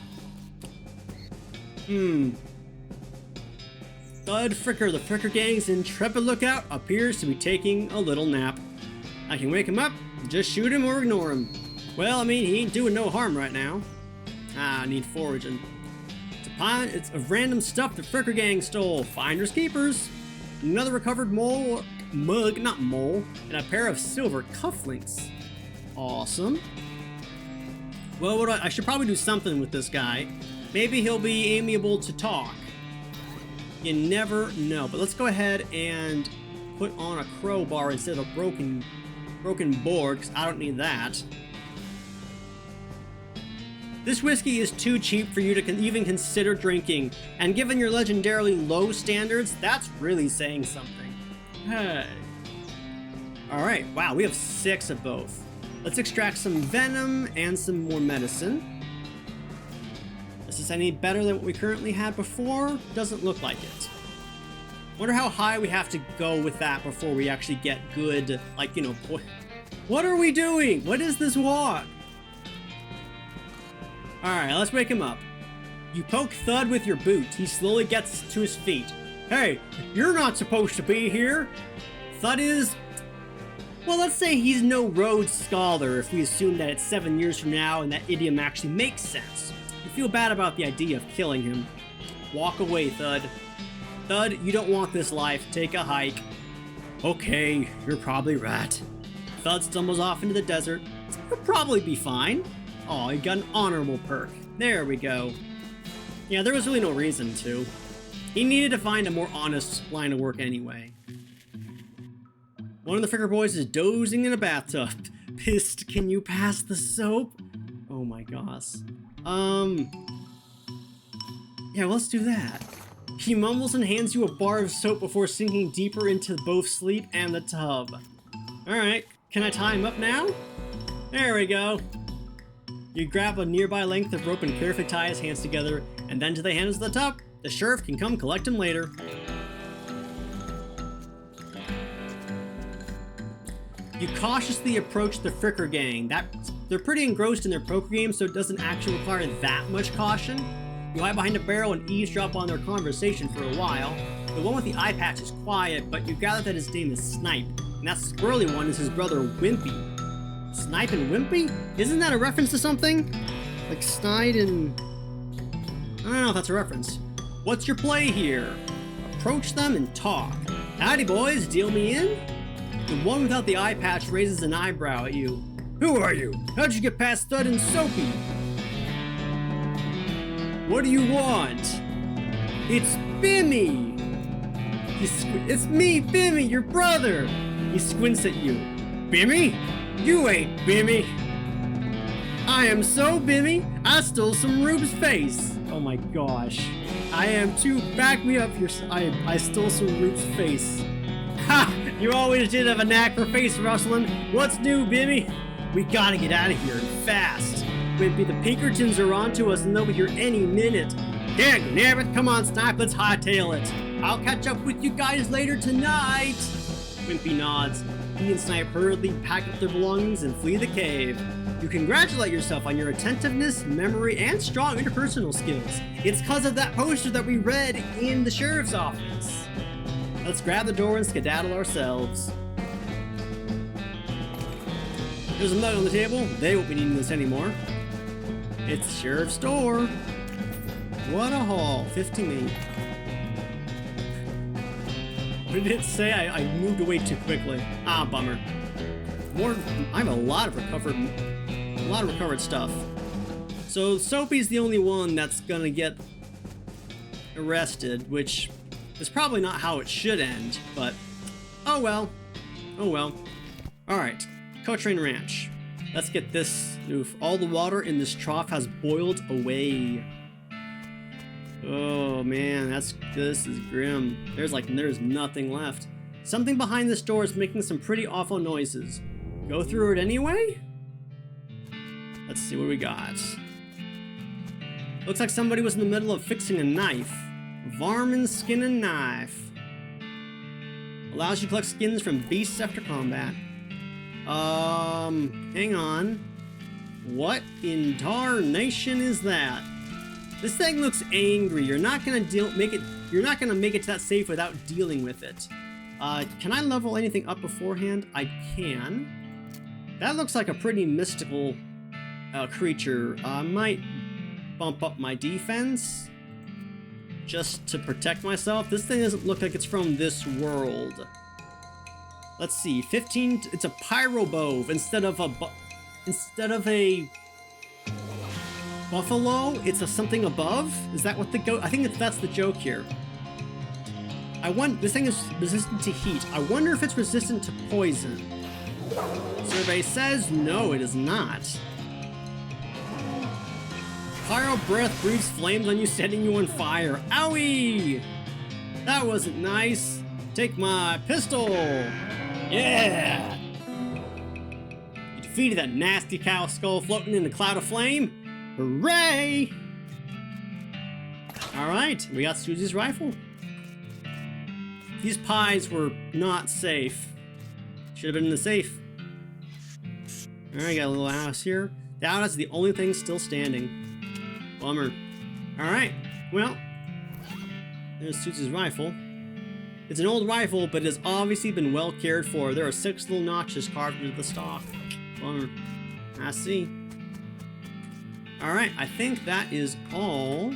Fricker, the Fricker Gang's intrepid lookout, appears to be taking a little nap. I can wake him up, just shoot him or ignore him. Well, I mean, he ain't doing no harm right now. I need foraging. It's a random stuff the Fricker Gang stole. Finders keepers. Another recovered mug, not mole, and a pair of silver cufflinks. Awesome. Well, I should probably do something with this guy. Maybe he'll be amiable to talk. You never know. But let's go ahead and put on a crowbar instead of a broken board, because I don't need that. This whiskey is too cheap for you to even consider drinking, and given your legendarily low standards, that's really saying something. Hey. Alright, wow, we have 6 of both. Let's extract some venom and some more medicine. Is this any better than what we currently had before? Doesn't look like it. Wonder how high we have to go with that before we actually get good, like, you know, what are we doing? What is this walk? Alright, let's wake him up. You poke Thud with your boot. He slowly gets to his feet. Hey, you're not supposed to be here. Thud is... Well, let's say he's no Rhodes Scholar if we assume that it's 7 years from now and that idiom actually makes sense. You feel bad about the idea of killing him. Walk away, Thud. Thud, you don't want this life. Take a hike. Okay, you're probably right. Thud stumbles off into the desert. He'll probably be fine. Oh, he got an honorable perk. There we go. Yeah, there was really no reason to. He needed to find a more honest line of work anyway. One of the Fricker boys is dozing in a bathtub. Pissed, can you pass the soap? Oh my gosh. Yeah, let's do that. He mumbles and hands you a bar of soap before sinking deeper into both sleep and the tub. Alright, can I tie him up now? There we go. You grab a nearby length of rope and carefully tie his hands together, and then to the handles of the tub. The sheriff can come collect him later. You cautiously approach the Fricker Gang. They're pretty engrossed in their poker game, so it doesn't actually require that much caution. You hide behind a barrel and eavesdrop on their conversation for a while. The one with the eye patch is quiet, but you gather that his name is Snipe, and that squirrely one is his brother Wimpy. Snipe and Wimpy? Isn't that a reference to something? Like Snide and... I don't know if that's a reference. What's your play here? Approach them and talk. Howdy boys, deal me in? The one without the eye patch raises an eyebrow at you. Who are you? How'd you get past Thud and Soapy? What do you want? It's Bimmy! It's me, Bimmy, your brother! He squints at you. Bimmy? You ain't Bimmy! I am so Bimmy, I stole some Rube's face! Oh my gosh. I am too. Back me up here. I stole some Rube's face. Ha! You always did have a knack for face rustling. What's new, Bimmy? We gotta get out of here fast. Wimpy, the Pinkertons are onto us and they'll be here any minute. Damn it, come on, Snipe, let's hightail it. I'll catch up with you guys later tonight. Wimpy nods. He and Snipe hurriedly pack up their belongings and flee the cave. You congratulate yourself on your attentiveness, memory, and strong interpersonal skills. It's because of that poster that we read in the sheriff's office. Let's grab the door and skedaddle ourselves. There's a mug on the table. They won't be needing this anymore. It's the sheriff's door. What a haul. 15 What did it say? I moved away too quickly. Ah, bummer. I have a lot of recovered stuff. So Soapy's the only one that's gonna get arrested, which is probably not how it should end, but oh well. Oh well. Alright, Cotrain Ranch. Let's get this. Oof. All the water in this trough has boiled away. Oh man, this is grim. There's nothing left. Something behind this door is making some pretty awful noises. Go through it anyway? Let's see what we got. Looks like somebody was in the middle of fixing a knife. Varmin skin and knife. Allows you to collect skins from beasts after combat. Hang on. What in tarnation is that? This thing looks angry. You're not gonna make it to that safe without dealing with it. Can I level anything up beforehand? I can. That looks like a pretty mystical creature. I might bump up my defense just to protect myself. This thing doesn't look like it's from this world. Let's see, 15. It's a pyrobove instead of a buffalo. It's a something above. Is that what I think that's the joke here. This thing is resistant to heat. I wonder if it's resistant to poison. Survey says no, it is not. Pyro breath breathes flames on you, setting you on fire. Owie! That wasn't nice. Take my pistol. Yeah! You defeated that nasty cow skull floating in a cloud of flame. Hooray! Alright, we got Susie's rifle. These pies were not safe. Should have been in the safe. Alright, got a little house here. The outhouse is the only thing still standing. Bummer. Alright, well, there's Susie's rifle. It's an old rifle, but it has obviously been well cared for. There are 6 little notches carved into the stock. Bummer. I see. Alright, I think that is all.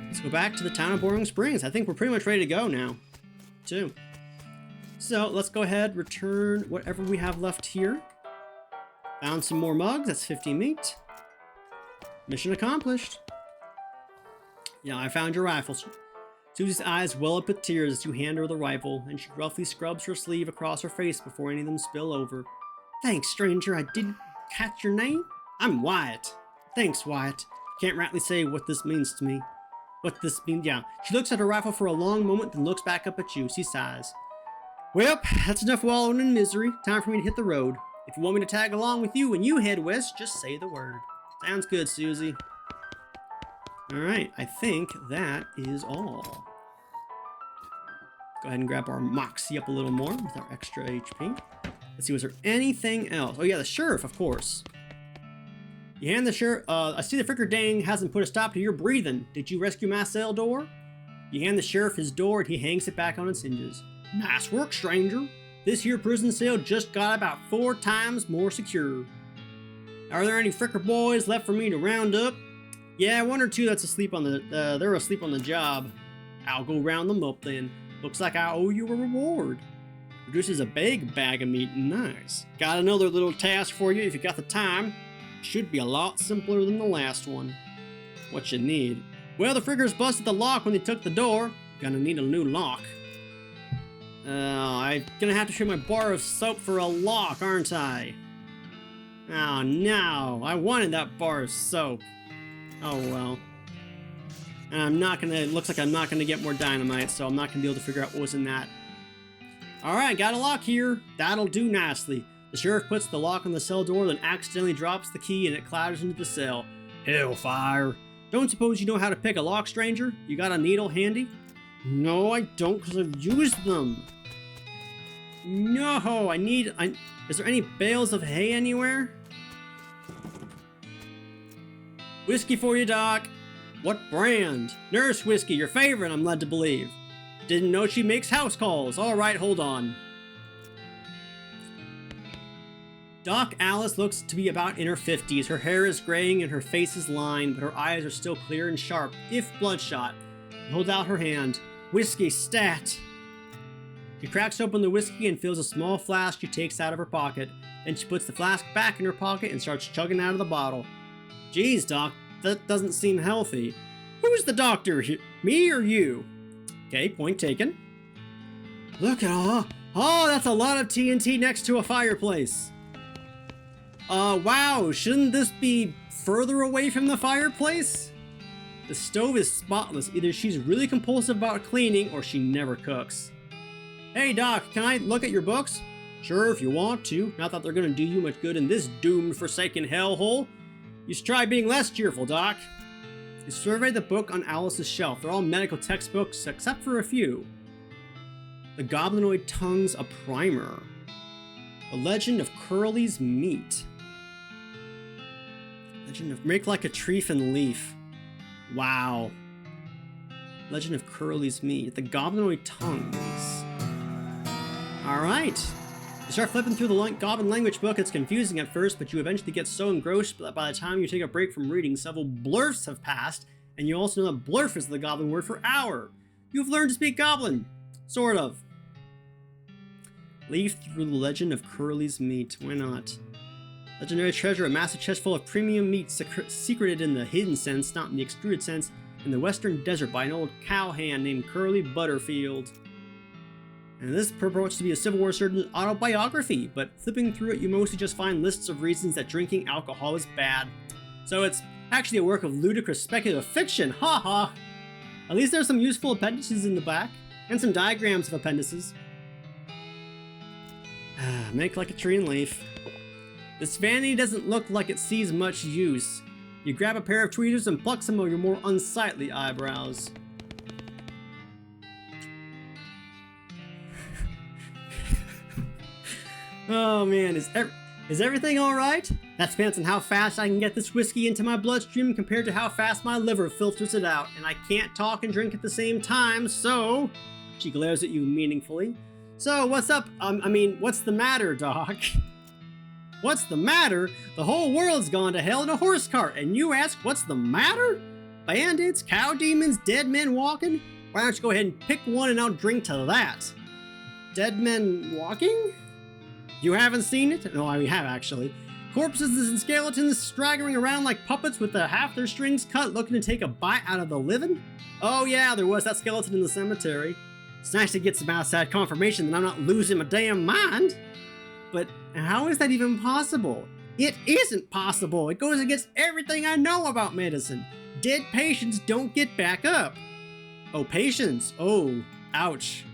Let's go back to the town of Boiling Springs. I think we're pretty much ready to go now, too. So, let's go ahead, return whatever we have left here. Found some more mugs. That's 50 meat. Mission accomplished. Yeah, I found your rifle. Susie's eyes well up with tears as you hand her the rifle, and she roughly scrubs her sleeve across her face before any of them spill over. Thanks, stranger. I didn't catch your name. I'm Wyatt. Thanks, Wyatt. Can't rightly say what this means to me. Yeah. She looks at her rifle for a long moment, then looks back up at you. She sighs. Well, that's enough wallowing in misery. Time for me to hit the road. If you want me to tag along with you when you head west, just say the word. Sounds good, Susie. Alright, I think that is all. Go ahead and grab our moxie up a little more with our extra HP. Let's see, was there anything else? Oh yeah, the sheriff, of course. You hand the sheriff, I see the fricker dang hasn't put a stop to your breathing. Did you rescue my cell door? You hand the sheriff his door and he hangs it back on its hinges. Nice work, stranger. This here prison cell just got about 4 times more secure. Are there any fricker boys left for me to round up? Yeah, 1 or 2 that's asleep on they're asleep on the job. I'll go round them up then. Looks like I owe you a reward. Produces a big bag of meat. Nice. Got another little task for you if you got the time. Should be a lot simpler than the last one. What you need? Well, the frickers busted the lock when they took the door. Gonna need a new lock. I'm gonna have to trade my bar of soap for a lock, aren't I? Oh no, I wanted that bar of soap. Oh well. And looks like I'm not gonna get more dynamite, so I'm not gonna be able to figure out what was in that. Alright, got a lock here. That'll do nicely. The sheriff puts the lock on the cell door, then accidentally drops the key and it clatters into the cell. Hellfire. Don't suppose you know how to pick a lock, stranger? You got a needle handy? No, I don't, because I've used them. No, is there any bales of hay anywhere? Whiskey for you, Doc. What brand? Nurse whiskey, your favorite, I'm led to believe. Didn't know she makes house calls. All right, hold on. Doc Alice looks to be about in her 50s. Her hair is graying and her face is lined, but her eyes are still clear and sharp, if bloodshot. She holds out her hand. Whiskey, stat. She cracks open the whiskey and fills a small flask she takes out of her pocket. Then she puts the flask back in her pocket and starts chugging out of the bottle. Geez, Doc, that doesn't seem healthy. Who's the doctor here? Me or you? Okay, point taken. Look at all. Oh, that's a lot of TNT next to a fireplace. Wow, shouldn't this be further away from the fireplace? The stove is spotless. Either she's really compulsive about cleaning or she never cooks. Hey Doc, can I look at your books? Sure, if you want to. Not that they're gonna do you much good in this doomed, forsaken hellhole. You should try being less cheerful, Doc. You survey the book on Alice's shelf. They're all medical textbooks, except for a few. The Goblinoid Tongue's a primer. The Legend of Curly's Meat. Legend of Make Like a Treef and Leaf. Wow. Legend of Curly's Meat. The Goblinoid Tongues. Alright. You start flipping through the Goblin language book. It's confusing at first, but you eventually get so engrossed that by the time you take a break from reading, several blurfs have passed, and you also know that blurf is the Goblin word for hour. You've learned to speak Goblin. Sort of. Leaf through the Legend of Curly's Meat. Why not? Legendary treasure, a massive chest full of premium meat secreted in the hidden sense, not in the extruded sense, in the western desert by an old cowhand named Curly Butterfield. And this purports to be a Civil War surgeon's autobiography, but flipping through it you mostly just find lists of reasons that drinking alcohol is bad. So it's actually a work of ludicrous speculative fiction, haha! At least there's some useful appendices in the back, and some diagrams of appendices. Make like a tree and leaf. This vanity doesn't look like it sees much use. You grab a pair of tweezers and pluck some of your more unsightly eyebrows. Oh man, is everything alright? That depends on how fast I can get this whiskey into my bloodstream compared to how fast my liver filters it out, and I can't talk and drink at the same time, so... She glares at you meaningfully. So, what's up? What's the matter, Doc? What's the matter? The whole world's gone to hell in a horse cart, and you ask what's the matter? Bandits, cow demons, dead men walking? Why don't you go ahead and pick one and I'll drink to that? Dead men walking? You haven't seen it? No, I have actually. Corpses and skeletons staggering around like puppets with half their strings cut looking to take a bite out of the living? Oh yeah, there was that skeleton in the cemetery. It's nice to get some outside confirmation that I'm not losing my damn mind. But how is that even possible? It isn't possible. It goes against everything I know about medicine. Dead patients don't get back up. Oh, patients. Oh, ouch.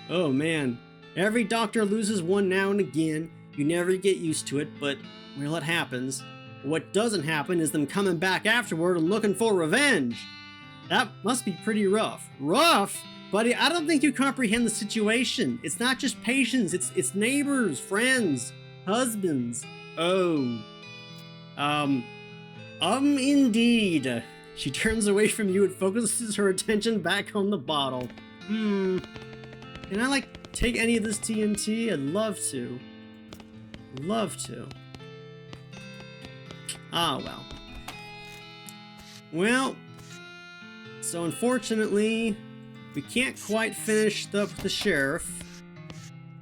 Oh man. Every doctor loses one now and again. You never get used to it, but, well, it happens. What doesn't happen is them coming back afterward and looking for revenge. That must be pretty rough. Rough? Buddy, I don't think you comprehend the situation. It's not just patients, it's neighbors, friends, husbands. Oh. Indeed. She turns away from you and focuses her attention back on the bottle. Can I, take any of this TNT? I'd love to. Love to. Ah, well. Well, so unfortunately, we can't quite finish the sheriff.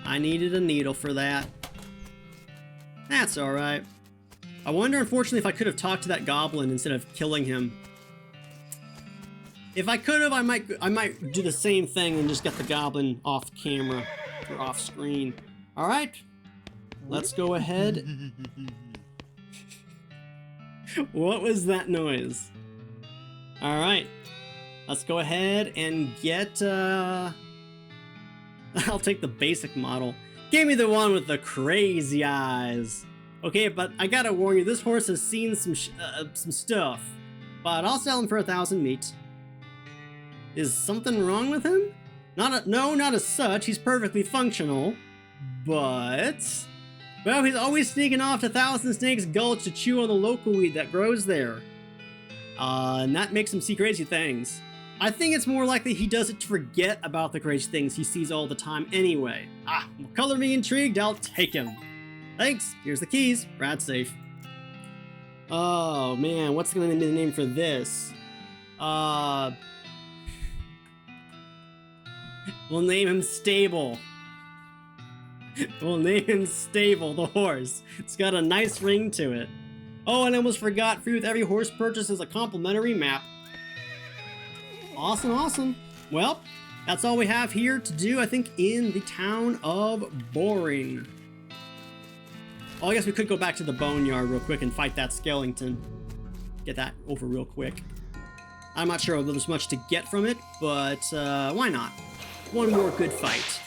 I needed a needle for that. That's alright. I wonder, unfortunately, if I could have talked to that goblin instead of killing him. If I could have, I might do the same thing and just get the goblin off camera or off screen. Alright. Let's go ahead. What was that noise? Alright. Let's go ahead and get, I'll take the basic model. Give me the one with the crazy eyes. Okay, but I gotta warn you, this horse has seen some stuff. But I'll sell him for 1,000 meat. Is something wrong with him? No, not as such. He's perfectly functional. But... well, he's always sneaking off to Thousand Snakes Gulch to chew on the local weed that grows there. And that makes him see crazy things. I think it's more likely he does it to forget about the crazy things he sees all the time anyway. Ah, well, color me intrigued, I'll take him. Thanks, here's the keys. Rad safe. Oh man, what's gonna be the name for this? We'll name him Stable. We'll name him Stable, the horse. It's got a nice ring to it. Oh, and I almost forgot, free with every horse purchase is a complimentary map. Awesome, awesome. Well, that's all we have here to do, I think, in the town of Boring. Oh, I guess we could go back to the boneyard real quick and fight that skeleton. Get that over real quick. I'm not sure whether there's much to get from it, but why not? One more good fight.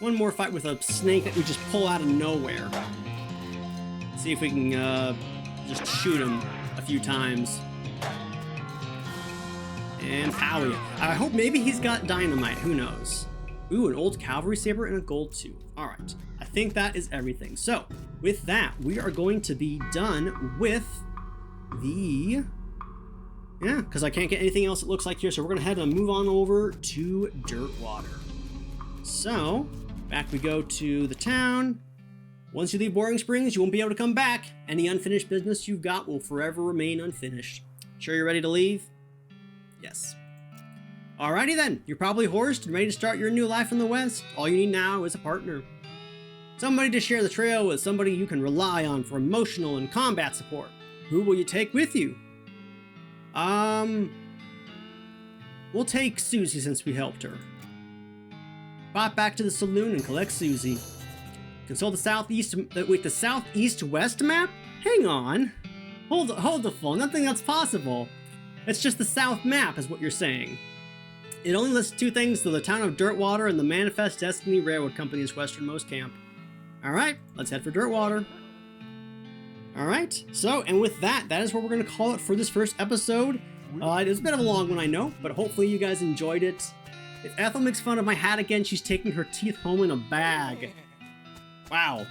One more fight with a snake that we just pull out of nowhere. See if we can just shoot him a few times. And powie. I hope maybe he's got dynamite. Who knows? Ooh, an old cavalry saber and a gold tooth. All right. I think that is everything. So, with that, we are going to be done with the... Yeah, because I can't get anything else it looks like here, so we're going to head and move on over to Dirtwater. So, back we go to the town. Once you leave Boring Springs, you won't be able to come back. Any unfinished business you've got will forever remain unfinished. Sure you're ready to leave? Yes. Alrighty then, you're probably horsed and ready to start your new life in the West. All you need now is a partner. Somebody to share the trail with, somebody you can rely on for emotional and combat support. Who will you take with you? We'll take Susie since we helped her. Bop back to the saloon and collect Susie. Consult the southeast-west map? Hang on. Hold the phone. Nothing that's possible. It's just the south map is what you're saying. It only lists two things, the town of Dirtwater and the Manifest Destiny Railroad Company's westernmost camp. Alright, let's head for Dirtwater. Alright, so, and with that is what we're going to call it for this first episode. It was a bit of a long one, I know, but hopefully you guys enjoyed it. If Ethel makes fun of my hat again, she's taking her teeth home in a bag. Wow.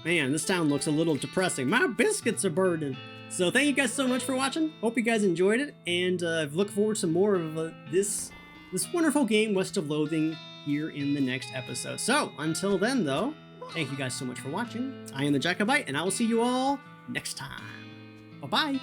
Man, this town looks a little depressing. My biscuits are burning. So thank you guys so much for watching. Hope you guys enjoyed it, and I look forward to more of this wonderful game, West of Loathing, here in the next episode. So, until then, though, thank you guys so much for watching. I am the Jacobite, and I will see you all next time. Bye-bye.